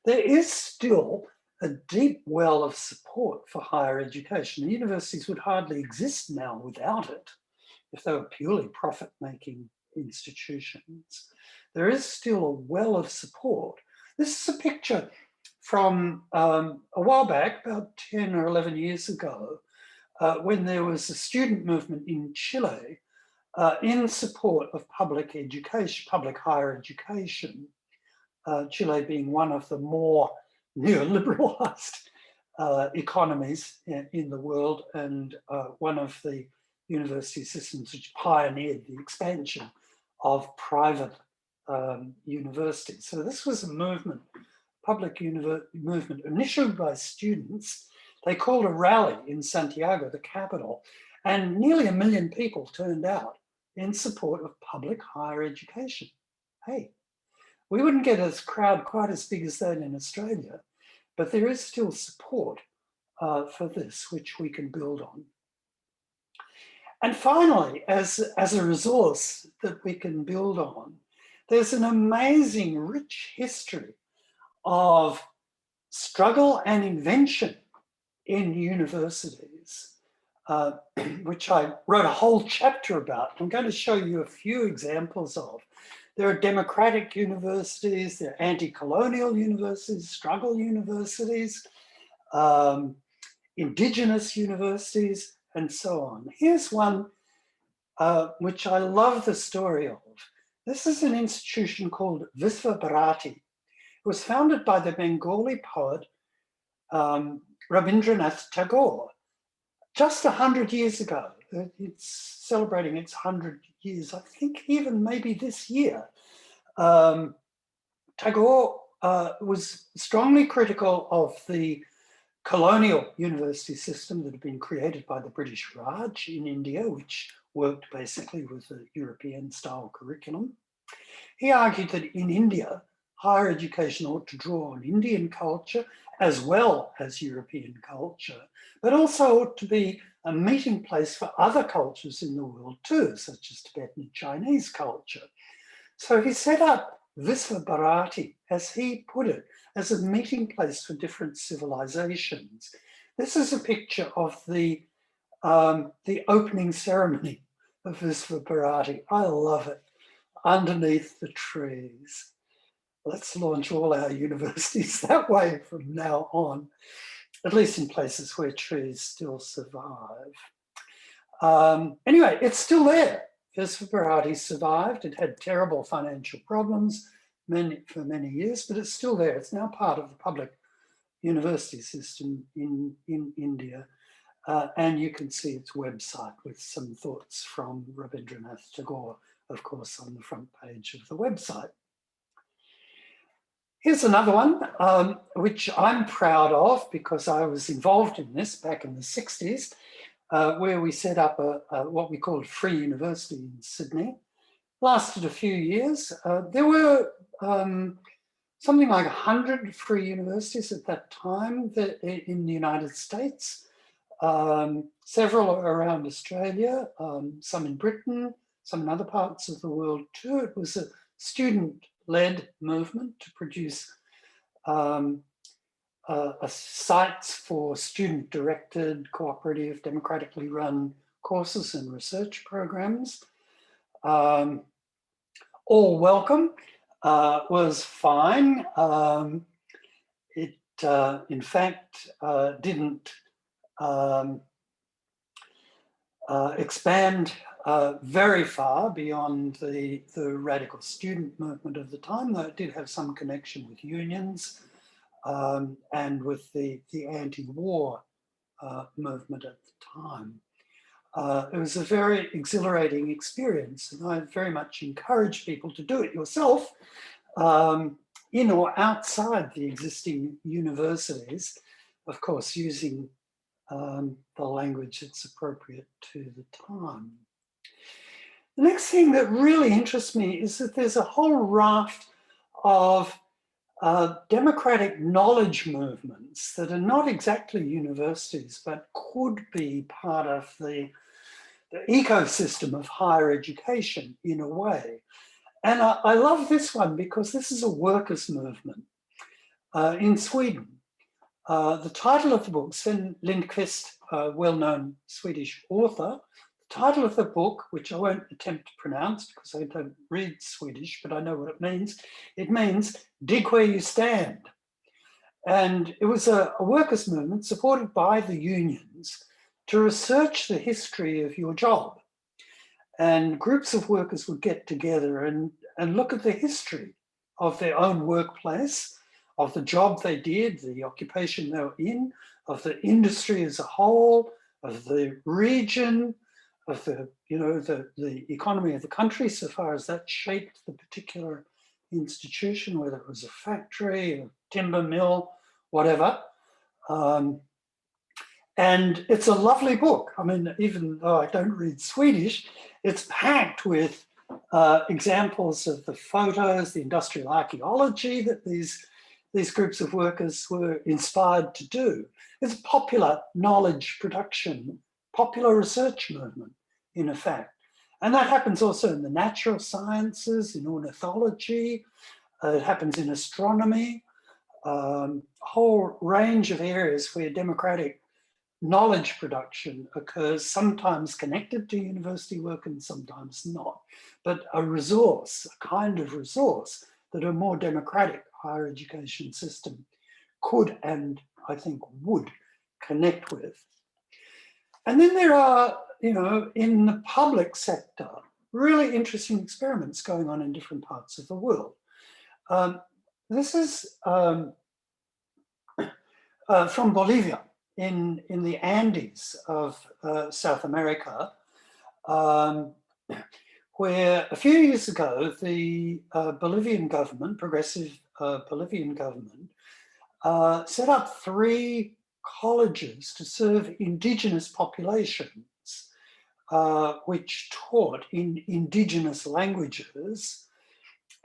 [SPEAKER 3] There is still a deep well of support for higher education. The universities would hardly exist now without it if they were purely profit-making institutions. There is still a well of support. This is a picture from a while back, about 10 or 11 years ago, when there was a student movement in Chile in support of public education, public higher education, Chile being one of the more neoliberalized economies in the world, and one of the university systems which pioneered the expansion of private universities. So this was a movement, public movement initiated by students. They called a rally in Santiago, the capital, and nearly 1 million people turned out in support of public higher education. Hey, we wouldn't get a crowd quite as big as that in Australia, but there is still support for this, which we can build on. And finally, as a resource that we can build on, there's an amazing, rich history of struggle and invention in universities, which I wrote a whole chapter about. I'm going to show you a few examples of. There are democratic universities, there are anti-colonial universities, struggle universities, indigenous universities, and so on. Here's one which I love the story of. This is an institution called Visva Bharati. It was founded by the Bengali poet Rabindranath Tagore just 100 years ago. It's celebrating its 100 years, I think even maybe this year. Tagore was strongly critical of the colonial university system that had been created by the British Raj in India, which worked basically with the European style curriculum. He argued that in India, higher education ought to draw on Indian culture as well as European culture, but also ought to be a meeting place for other cultures in the world too, such as Tibetan and Chinese culture. So he set up Visva Bharati, as he put it, as a meeting place for different civilizations. This is a picture of the opening ceremony of Visva Bharati. I love it, underneath the trees. Let's launch all our universities that way from now on, at least in places where trees still survive. Anyway, it's still there. Visva Bharati survived. It had terrible financial problems for many years, but it's still there. It's now part of the public university system in India. And you can see its website with some thoughts from Rabindranath Tagore, of course, on the front page of the website. Here's another one, which I'm proud of because I was involved in this back in the 60s, where we set up what we called Free University in Sydney. Lasted a few years. There were something like 100 free universities at that time in the United States, several around Australia, some in Britain, some in other parts of the world too. It was a student-led movement to produce sites for student-directed, cooperative, democratically run courses and research programs. All welcome was fine. It, in fact, didn't expand very far beyond the radical student movement of the time, though it did have some connection with unions and with the anti-war movement at the time. It was a very exhilarating experience, and I very much encourage people to do it yourself in or outside the existing universities, of course, using the language that's appropriate to the time. The next thing that really interests me is that there's a whole raft of democratic knowledge movements that are not exactly universities, but could be part of the ecosystem of higher education in a way. And I love this one because this is a workers' movement in Sweden. The title of the book, Sven Lindqvist, a well-known Swedish author, the title of the book, which I won't attempt to pronounce because I don't read Swedish, but I know what it means dig where you stand. And it was a workers' movement supported by the unions to research the history of your job. And groups of workers would get together and look at the history of their own workplace, of the job they did, the occupation they were in, of the industry as a whole, of the region, of the economy of the country, so far as that shaped the particular institution, whether it was a factory, a timber mill, whatever. And it's a lovely book. I mean, even though I don't read Swedish, it's packed with examples of the photos, the industrial archaeology that these groups of workers were inspired to do. It's a popular knowledge production, popular research movement, in effect. And that happens also in the natural sciences, in ornithology, it happens in astronomy, a whole range of areas where democratic knowledge production occurs, sometimes connected to university work and sometimes not, but a resource, a kind of resource that a more democratic higher education system could and I think would connect with. And then there are, in the public sector, really interesting experiments going on in different parts of the world. This is from Bolivia in the Andes of South America, where a few years ago, the Bolivian government, progressive Bolivian government, set up 3 colleges to serve indigenous populations, which taught in indigenous languages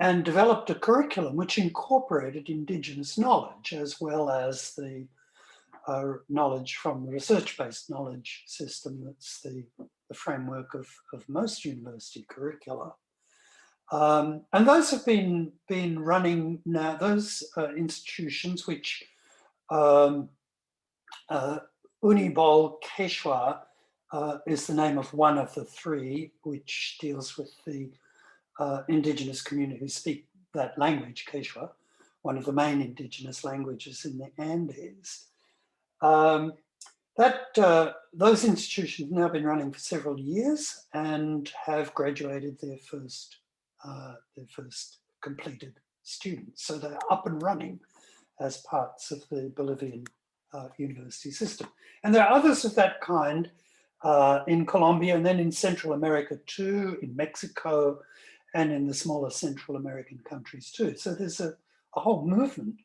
[SPEAKER 3] and developed a curriculum which incorporated indigenous knowledge as well as the knowledge from the research-based knowledge system that's the framework of most university curricula. And those have been running now, those institutions which Unibol Quechua is the name of one of the 3, which deals with the indigenous community who speak that language, Quechua, one of the main indigenous languages in the Andes. Those institutions have now been running for several years and have graduated their first completed students. So they're up and running as parts of the Bolivian university system. And there are others of that kind in Colombia and then in Central America too, in Mexico and in the smaller Central American countries too. So there's a whole movement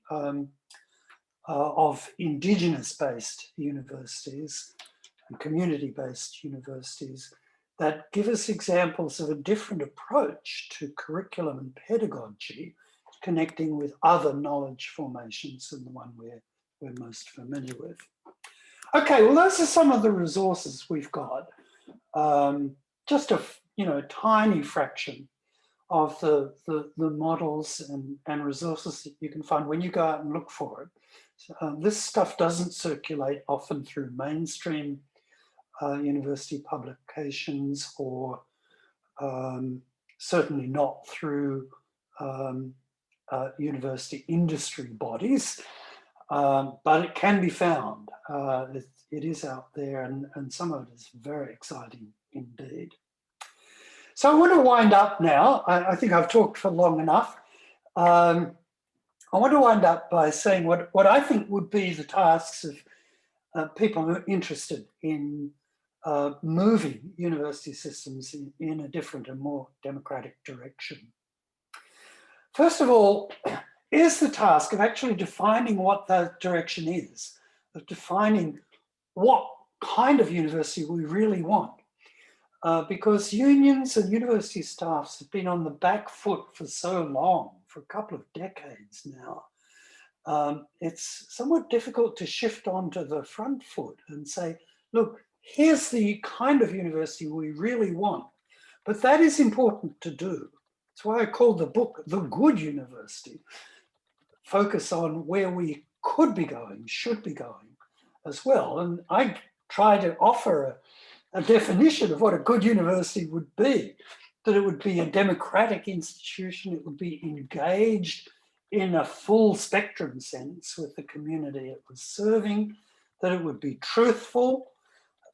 [SPEAKER 3] of indigenous-based universities and community-based universities that give us examples of a different approach to curriculum and pedagogy, connecting with other knowledge formations than the one we're most familiar with. Okay, well, those are some of the resources we've got. Just a tiny fraction of the models and resources that you can find when you go out and look for it. This stuff doesn't circulate often through mainstream university publications or certainly not through university industry bodies, but it can be found. It is out there and some of it is very exciting indeed. So I want to wind up now. I think I've talked for long enough. I want to wind up by saying what I think would be the tasks of people who are interested in moving university systems in a different and more democratic direction. First of all, is the task of actually defining what that direction is, of defining what kind of university we really want. Because unions and university staffs have been on the back foot for so long, for a couple of decades now. It's somewhat difficult to shift onto the front foot and say, look, here's the kind of university we really want. But that is important to do. That's why I called the book The Good University. Focus on where we could be going, should be going as well. And I try to offer a definition of what a good university would be, that it would be a democratic institution, it would be engaged in a full spectrum sense with the community it was serving, that it would be truthful,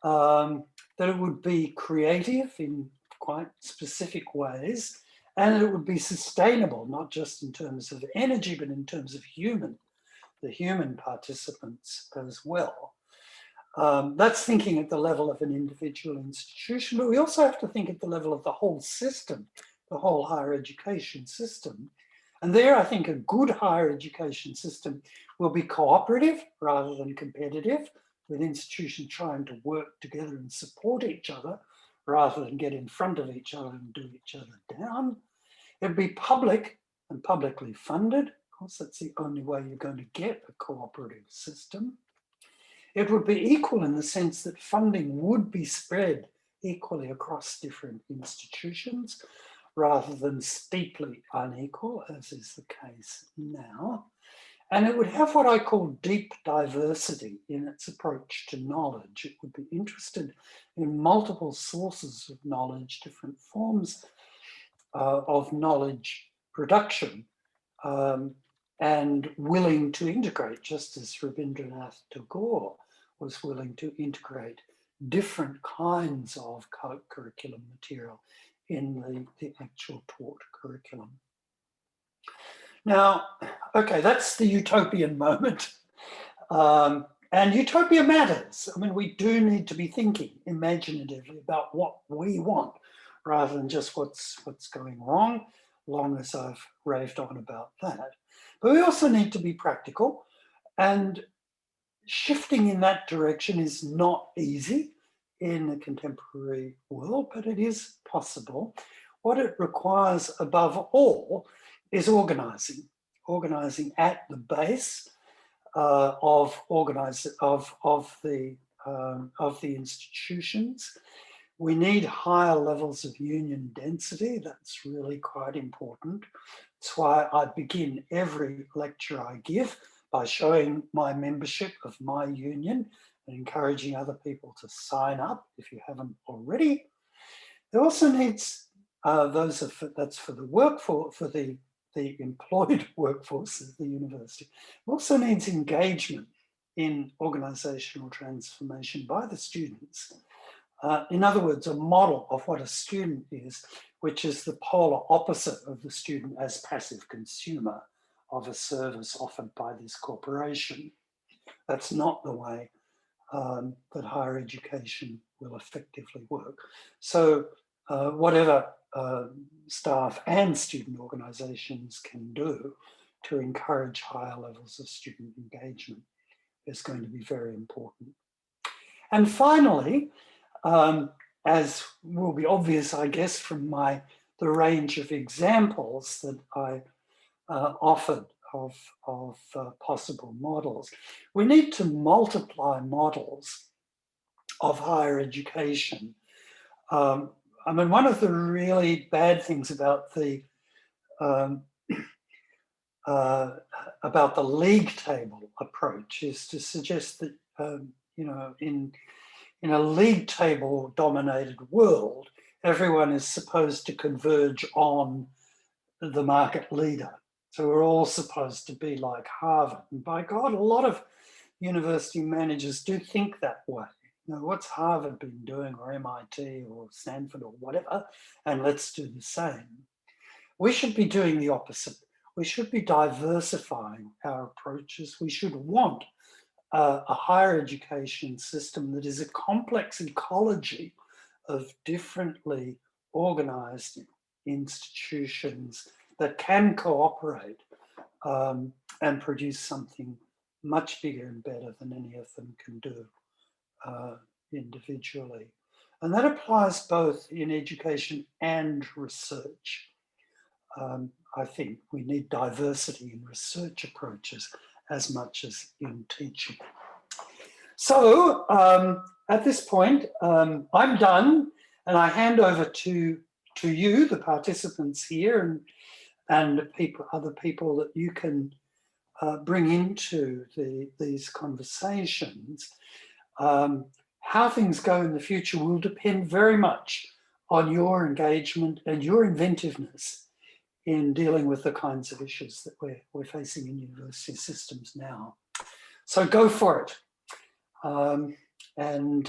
[SPEAKER 3] that it would be creative in quite specific ways, and that it would be sustainable, not just in terms of energy, but in terms of the human participants as well. That's thinking at the level of an individual institution, but we also have to think at the level of the whole system, the whole higher education system. And there, I think a good higher education system will be cooperative rather than competitive, with institutions trying to work together and support each other rather than get in front of each other and do each other down. It'd be public and publicly funded. Of course, that's the only way you're going to get a cooperative system. It would be equal in the sense that funding would be spread equally across different institutions rather than steeply unequal, as is the case now. And it would have what I call deep diversity in its approach to knowledge. It would be interested in multiple sources of knowledge, different forms of knowledge production, and willing to integrate, just as Rabindranath Tagore was willing to integrate different kinds of curriculum material in the actual taught curriculum. Now, okay, that's the utopian moment. And utopia matters. I mean, we do need to be thinking imaginatively about what we want rather than just what's going wrong, long as I've raved on about that. But we also need to be practical, and shifting in that direction is not easy in the contemporary world, but it is possible. What it requires above all is organizing at the base of the institutions. We need higher levels of union density. That's really quite important. That's why I begin every lecture I give by showing my membership of my union and encouraging other people to sign up if you haven't already. It also needs that's for the workforce, for the employed workforce of the university. It also needs engagement in organizational transformation by the students. In other words, a model of what a student is, which is the polar opposite of the student as passive consumer of a service offered by this corporation. That's not the way that higher education will effectively work. So whatever staff and student organizations can do to encourage higher levels of student engagement is going to be very important. And finally, as will be obvious, I guess, from the range of examples that I offered of possible models, we need to multiply models of higher education. I mean, one of the really bad things about the league table approach is to suggest that you know, in a league table dominated world, everyone is supposed to converge on the market leader. So we're all supposed to be like Harvard. And by God, a lot of university managers do think that way. You know, what's Harvard been doing, or MIT or Stanford or whatever, and let's do the same. We should be doing the opposite. We should be diversifying our approaches. We should want a higher education system that is a complex ecology of differently organized institutions that can cooperate and produce something much bigger and better than any of them can do individually. And that applies both in education and research. I think we need diversity in research approaches as much as in teaching. So at this point, I'm done, and I hand over to you, the participants here, and other people that you can bring into these conversations. How things go in the future will depend very much on your engagement and your inventiveness in dealing with the kinds of issues that we're facing in university systems now. So go for it. And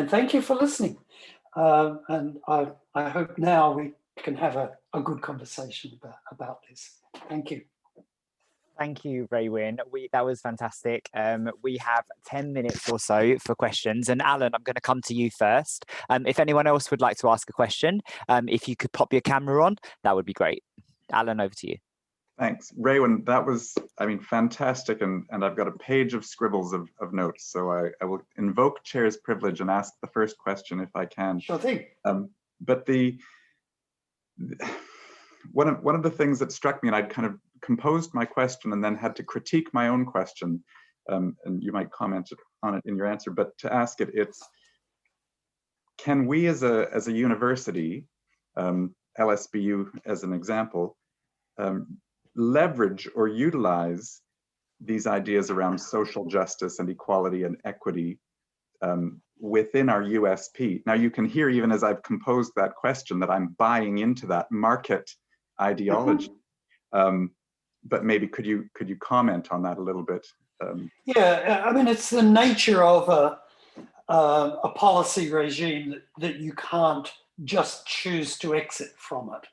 [SPEAKER 3] thank you for listening. And I hope now we can have a good conversation about this. Thank you.
[SPEAKER 1] Thank you, Raewyn. That was fantastic. We have 10 minutes or so for questions. And Alan, I'm going to come to you first. If anyone else would like to ask a question, if you could pop your camera on, that would be great. Alan, over to you.
[SPEAKER 2] Thanks. Raewyn, that was, I mean, fantastic. And I've got a page of scribbles of notes. So I will invoke chair's privilege and ask the first question if I can.
[SPEAKER 3] Sure thing.
[SPEAKER 2] But one of the things that struck me, and I'd kind of composed my question and then had to critique my own question, and you might comment on it in your answer, but to ask it, it's, can we as a university, LSBU as an example, leverage or utilize these ideas around social justice and equality and equity within our USP? Now you can hear, even as I've composed that question, that I'm buying into that market ideology. But maybe could you comment on that a little bit?
[SPEAKER 3] Yeah, I mean, it's the nature of a policy regime that you can't just choose to exit from it.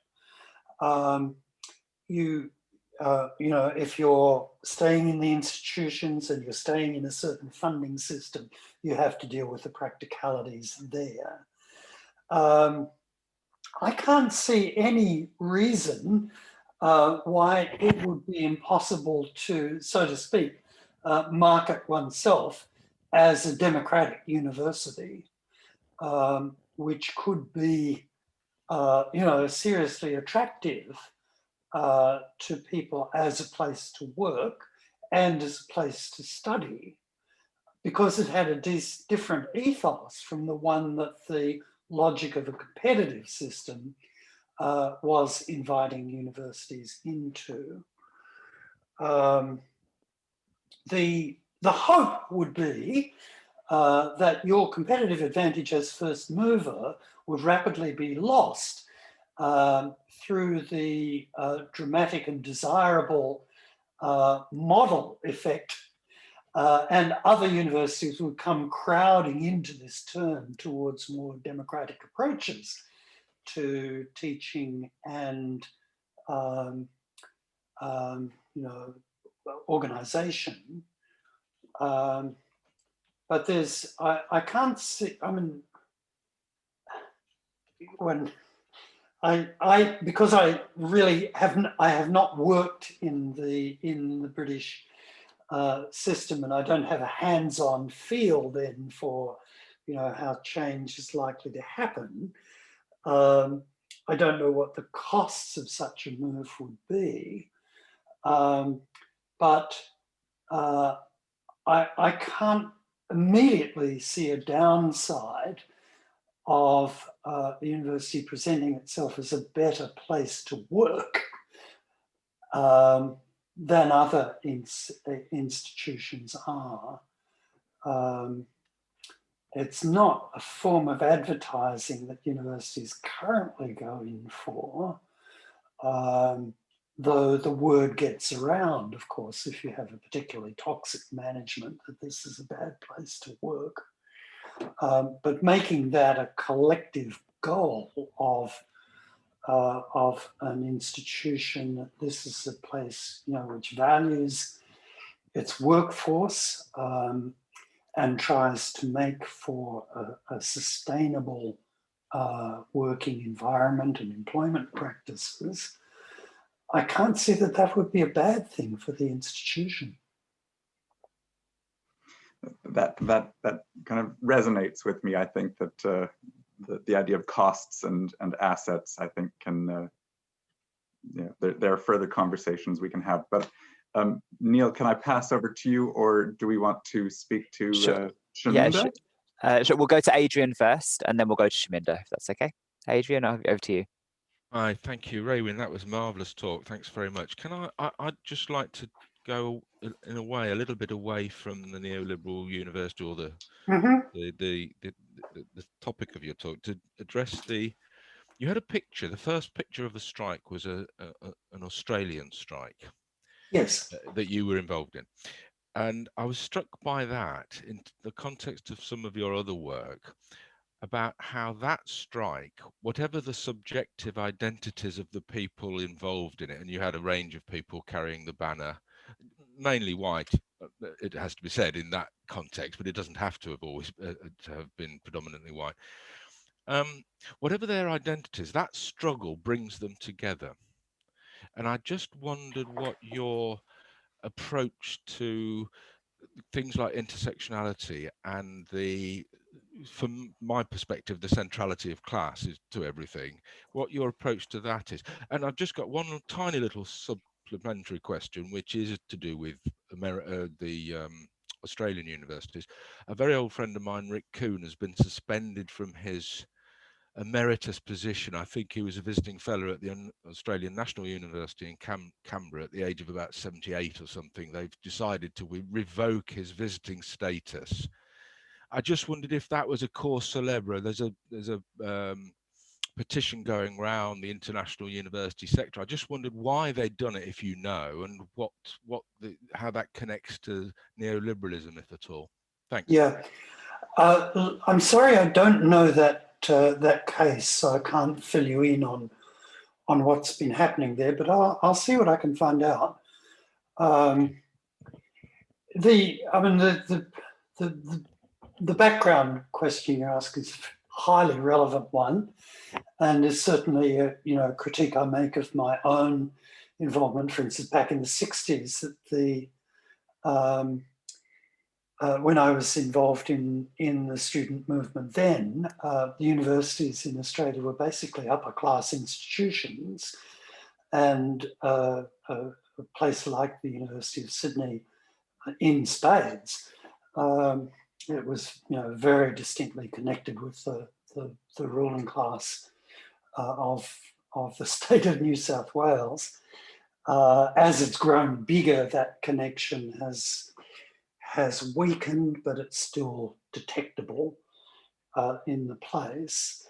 [SPEAKER 3] You know, if you're staying in the institutions and you're staying in a certain funding system, you have to deal with the practicalities there. I can't see any reason why it would be impossible to, so to speak, market oneself as a democratic university, which could be, you know, seriously attractive to people as a place to work and as a place to study, because it had a different ethos from the one that the logic of a competitive system was inviting universities into. The hope would be that your competitive advantage as first mover would rapidly be lost through the dramatic and desirable model effect, and other universities would come crowding into this turn towards more democratic approaches to teaching and you know, organization. But there's, I can't see, I mean, when because I really I have not worked in the British system, and I don't have a hands-on feel then for, you know, how change is likely to happen. I don't know what the costs of such a move would be, but I can't immediately see a downside of the university presenting itself as a better place to work than other institutions are. It's not a form of advertising that universities currently go in for, though the word gets around, of course, if you have a particularly toxic management, that this is a bad place to work. But making that a collective goal of an institution, that this is a place, you know, which values its workforce and tries to make for a sustainable working environment and employment practices, I can't see that that would be a bad thing for the institution.
[SPEAKER 2] That kind of resonates with me. I think that the idea of costs and assets, I think, can there are further conversations we can have. But Neil, can I pass over to you, or do we want to speak to
[SPEAKER 1] Sure.
[SPEAKER 2] Shaminda?
[SPEAKER 1] Yeah, sure. We'll go to Adrian first, and then we'll go to Shaminda, if that's okay. Adrian, over to you.
[SPEAKER 4] Hi, thank you, Raewyn. That was a marvellous talk. Thanks very much. Can I'd just like to go in a way a little bit away from the neoliberal university or the topic of your talk, to address you had a picture. The first picture of the strike was an Australian strike.
[SPEAKER 3] Yes.
[SPEAKER 4] That you were involved in. And I was struck by that in the context of some of your other work, about how that strike, whatever the subjective identities of the people involved in it, and you had a range of people carrying the banner, mainly white, it has to be said in that context, but it doesn't have to have always to have been predominantly white. Whatever their identities, that struggle brings them together. And I just wondered what your approach to things like intersectionality and from my perspective, the centrality of class is to everything, what your approach to that is. And I've just got one tiny little supplementary question, which is to do with the Australian universities. A very old friend of mine, Rick Kuhn, has been suspended from his emeritus position. I think he was a visiting fellow at the Australian National University in Canberra at the age of about 78 or something. They've decided to revoke his visiting status. I just wondered if that was a cause célèbre. There's a petition going around the international university sector. I just wondered why they'd done it, if you know, and how that connects to neoliberalism, if at all. Thanks.
[SPEAKER 3] Yeah, I'm sorry, I don't know that case, so I can't fill you in on what's been happening there, but I'll see what I can find out. The background question you ask is a highly relevant one, and is certainly a critique I make of my own involvement. For instance, back in the 60s, that when I was involved in the student movement then, the universities in Australia were basically upper class institutions, and a place like the University of Sydney in spades, it was very distinctly connected with the ruling class of the state of New South Wales. As it's grown bigger, that connection has weakened, but it's still detectable in the place.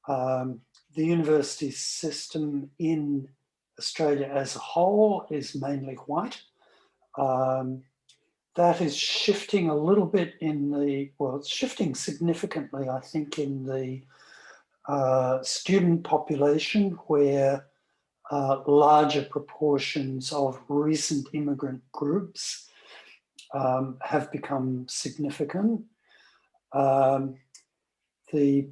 [SPEAKER 3] The university system in Australia as a whole is mainly white. That is shifting a little bit it's shifting significantly, I think, in the student population, where larger proportions of recent immigrant groups have become significant. The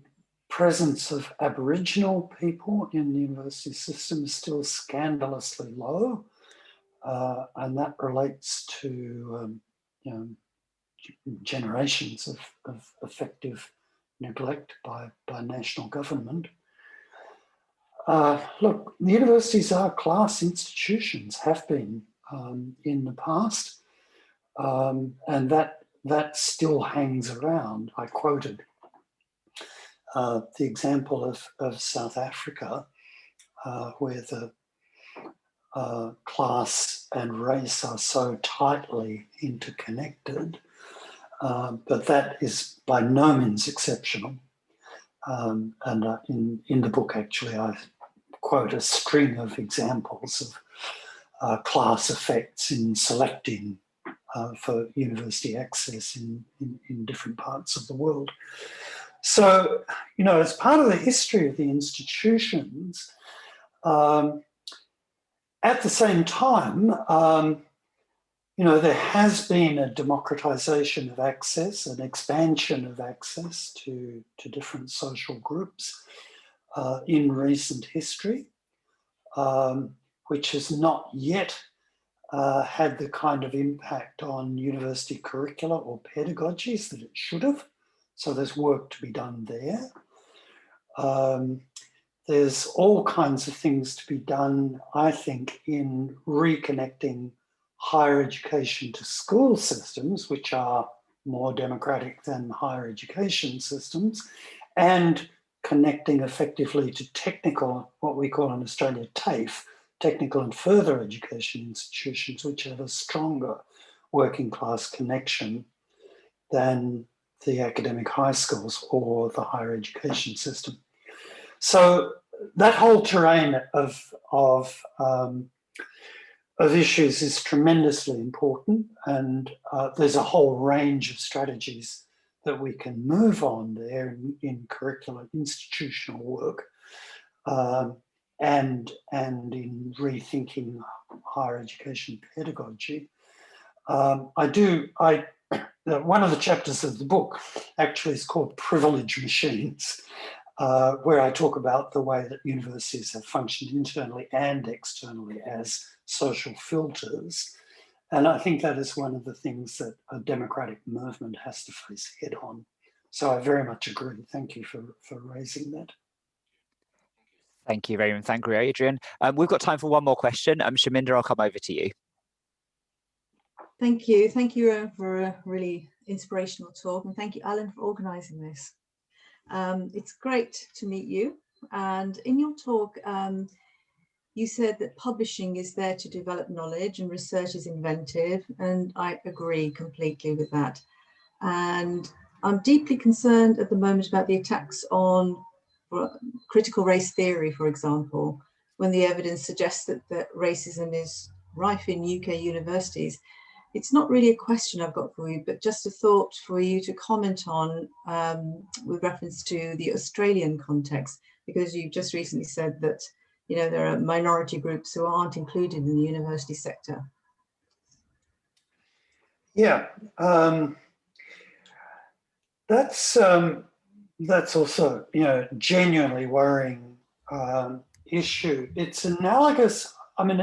[SPEAKER 3] presence of Aboriginal people in the university system is still scandalously low, and that relates to generations of effective neglect by national government. Look, the universities are class institutions, have been in the past, and that still hangs around. I quoted the example of South Africa, where the class and race are so tightly interconnected, but that is by no means exceptional. And in the book, actually, I quote a string of examples of class effects in selecting for university access in different parts of the world. So, as part of the history of the institutions, at the same time, there has been a democratization of access, an expansion of access to different social groups in recent history, which has not yet had the kind of impact on university curricula or pedagogies that it should have. So there's work to be done there. There's all kinds of things to be done, I think, in reconnecting higher education to school systems, which are more democratic than higher education systems, and connecting effectively to technical, what we call in Australia, TAFE, technical and further education institutions, which have a stronger working class connection than the academic high schools or the higher education system. So that whole terrain of issues is tremendously important, and there's a whole range of strategies that we can move on there in curricular institutional work and in rethinking higher education pedagogy. One of the chapters of the book actually is called Privilege Machines, where I talk about the way that universities have functioned internally and externally as social filters. And I think that is one of the things that a democratic movement has to face head on. So I very much agree. Thank you for raising that.
[SPEAKER 1] Thank you, Raewyn. Thank you, Adrian. We've got time for one more question. Shaminda, I'll come over to you.
[SPEAKER 5] Thank you. Thank you, Raewyn, for a really inspirational talk. And thank you, Alan, for organising this. It's great to meet you. And in your talk, you said that publishing is there to develop knowledge and research is inventive. And I agree completely with that. And I'm deeply concerned at the moment about the attacks on critical race theory, for example, when the evidence suggests that racism is rife in UK universities. It's not really a question I've got for you, but just a thought for you to comment on with reference to the Australian context, because you just recently said that, you know, there are minority groups who aren't included in the university sector.
[SPEAKER 3] Yeah, that's also, you know, genuinely worrying issue. It's analogous. I mean,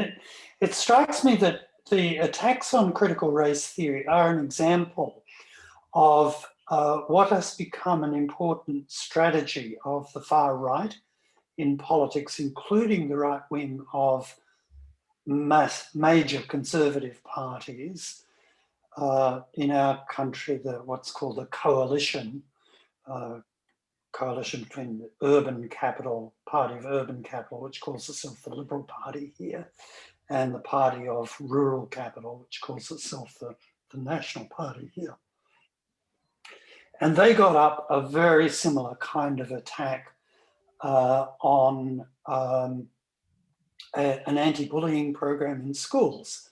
[SPEAKER 3] it strikes me that the attacks on critical race theory are an example of what has become an important strategy of the far right in politics, including the right wing of major conservative parties in our country, what's called the coalition between the urban capital, party of urban capital, which calls itself the Liberal Party here, and the party of rural capital, which calls itself the National Party here. And they got up a very similar kind of attack on an anti-bullying program in schools,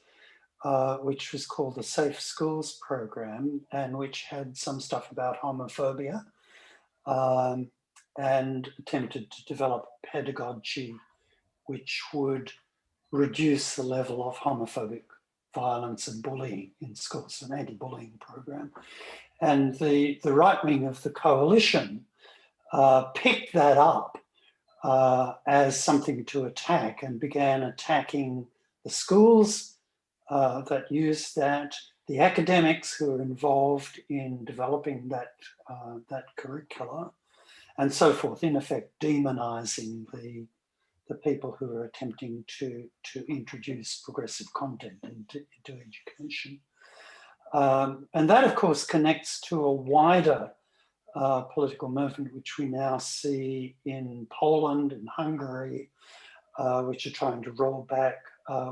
[SPEAKER 3] which was called the Safe Schools program, and which had some stuff about homophobia, and attempted to develop pedagogy which would reduce the level of homophobic violence and bullying in schools, an anti-bullying program. And the right wing of the coalition picked that up as something to attack and began attacking the schools that used that, the academics who were involved in developing that curricula, and so forth, in effect demonizing the people who are attempting to introduce progressive content into education. And that, of course, connects to a wider political movement, which we now see in Poland and Hungary, which are trying to roll back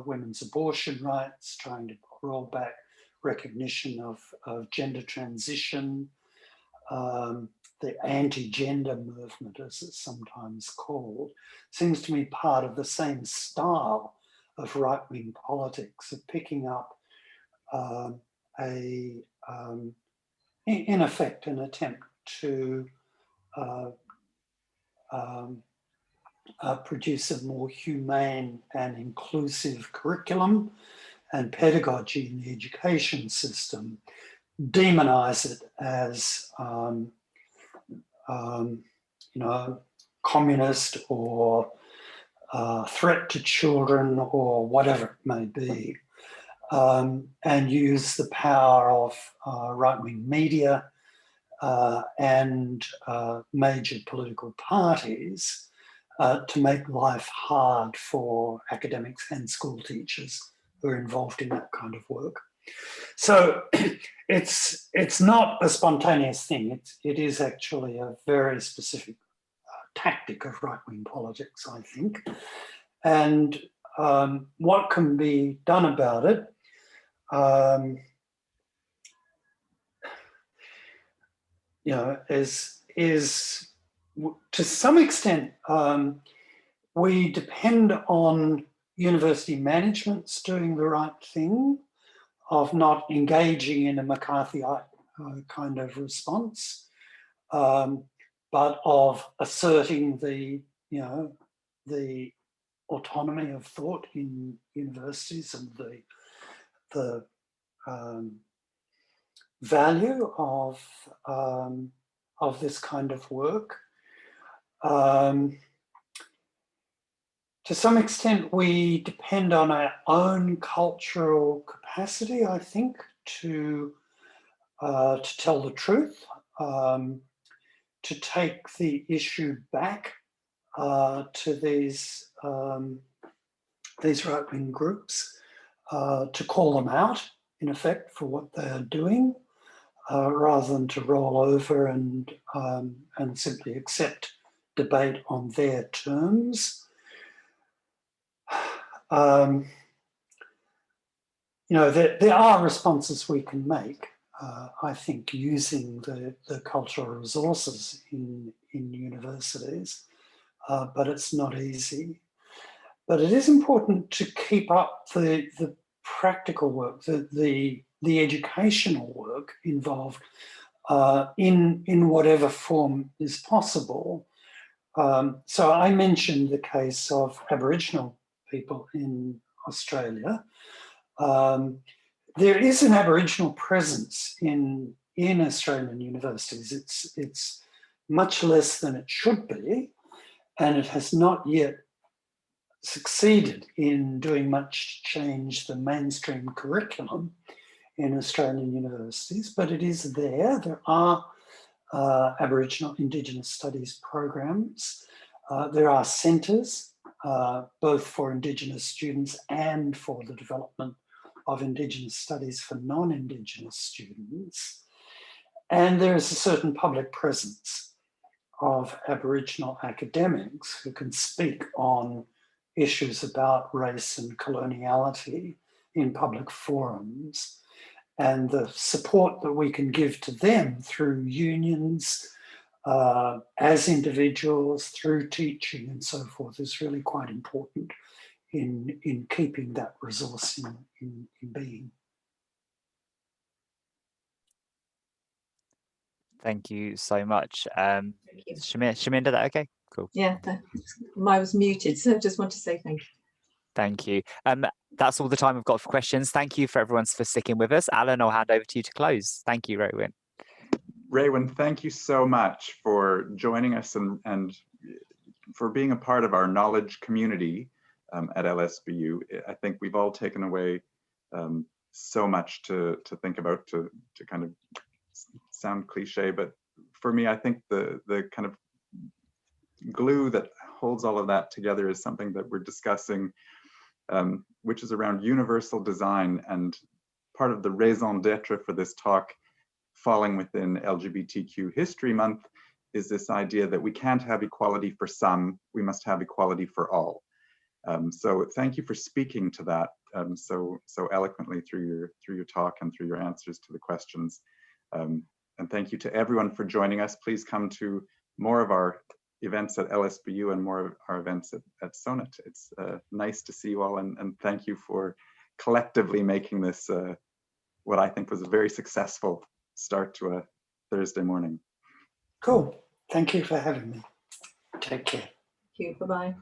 [SPEAKER 3] women's abortion rights, trying to roll back recognition of gender transition, the anti-gender movement, as it's sometimes called, seems to me part of the same style of right-wing politics, of picking up in effect, an attempt to produce a more humane and inclusive curriculum and pedagogy in the education system, demonize it as you know, communist or threat to children or whatever it may be, and use the power of right-wing media and major political parties to make life hard for academics and school teachers who are involved in that kind of work. So it's not a spontaneous thing. It is actually a very specific tactic of right-wing politics, I think. And what can be done about it? You know, is to some extent, we depend on university managements doing the right thing, of not engaging in a McCarthyite kind of response, but of asserting the, you know, the autonomy of thought in universities and the value of this kind of work. To some extent, we depend on our own cultural capacity, I think, to tell the truth, to take the issue back to these right-wing groups, to call them out, in effect, for what they are doing, rather than to roll over and simply accept debate on their terms. You know, there are responses we can make, I think, using the cultural resources in universities, but it's not easy. But it is important to keep up the practical work, the educational work involved in whatever form is possible. So I mentioned the case of Aboriginal people in Australia. There is an Aboriginal presence in Australian universities. It's much less than it should be, and it has not yet succeeded in doing much to change the mainstream curriculum in Australian universities, but it is there. There are Aboriginal Indigenous Studies programs. There are centres, both for Indigenous students and for the development of Indigenous studies for non-Indigenous students. And there is a certain public presence of Aboriginal academics who can speak on issues about race and coloniality in public forums. And the support that we can give to them through unions, as individuals, through teaching and so forth is really quite important in keeping that resource in being.
[SPEAKER 1] Thank you so much.
[SPEAKER 5] Thank you.
[SPEAKER 1] Shaminda, that okay? Cool.
[SPEAKER 5] Yeah, mine was muted, so I just want to say thank you.
[SPEAKER 1] Thank you. That's all the time we've got for questions. Thank you for everyone for sticking with us. Alan, I'll hand over to you to close. Thank you, Raewyn.
[SPEAKER 2] Raewyn, thank you so much for joining us and for being a part of our knowledge community at LSBU. I think we've all taken away so much to think about, to kind of sound cliche, but for me, I think the kind of glue that holds all of that together is something that we're discussing, which is around universal design. And part of the raison d'etre for this talk, falling within LGBTQ History Month, is this idea that we can't have equality for some, we must have equality for all. So thank you for speaking to that so eloquently through your talk and through your answers to the questions. And thank you to everyone for joining us. Please come to more of our events at LSBU and more of our events at SONET. It's nice to see you all, and thank you for collectively making this what I think was a very successful start to a Thursday morning.
[SPEAKER 3] Cool. Thank you for having me. Take care.
[SPEAKER 5] Thank you. Bye-bye.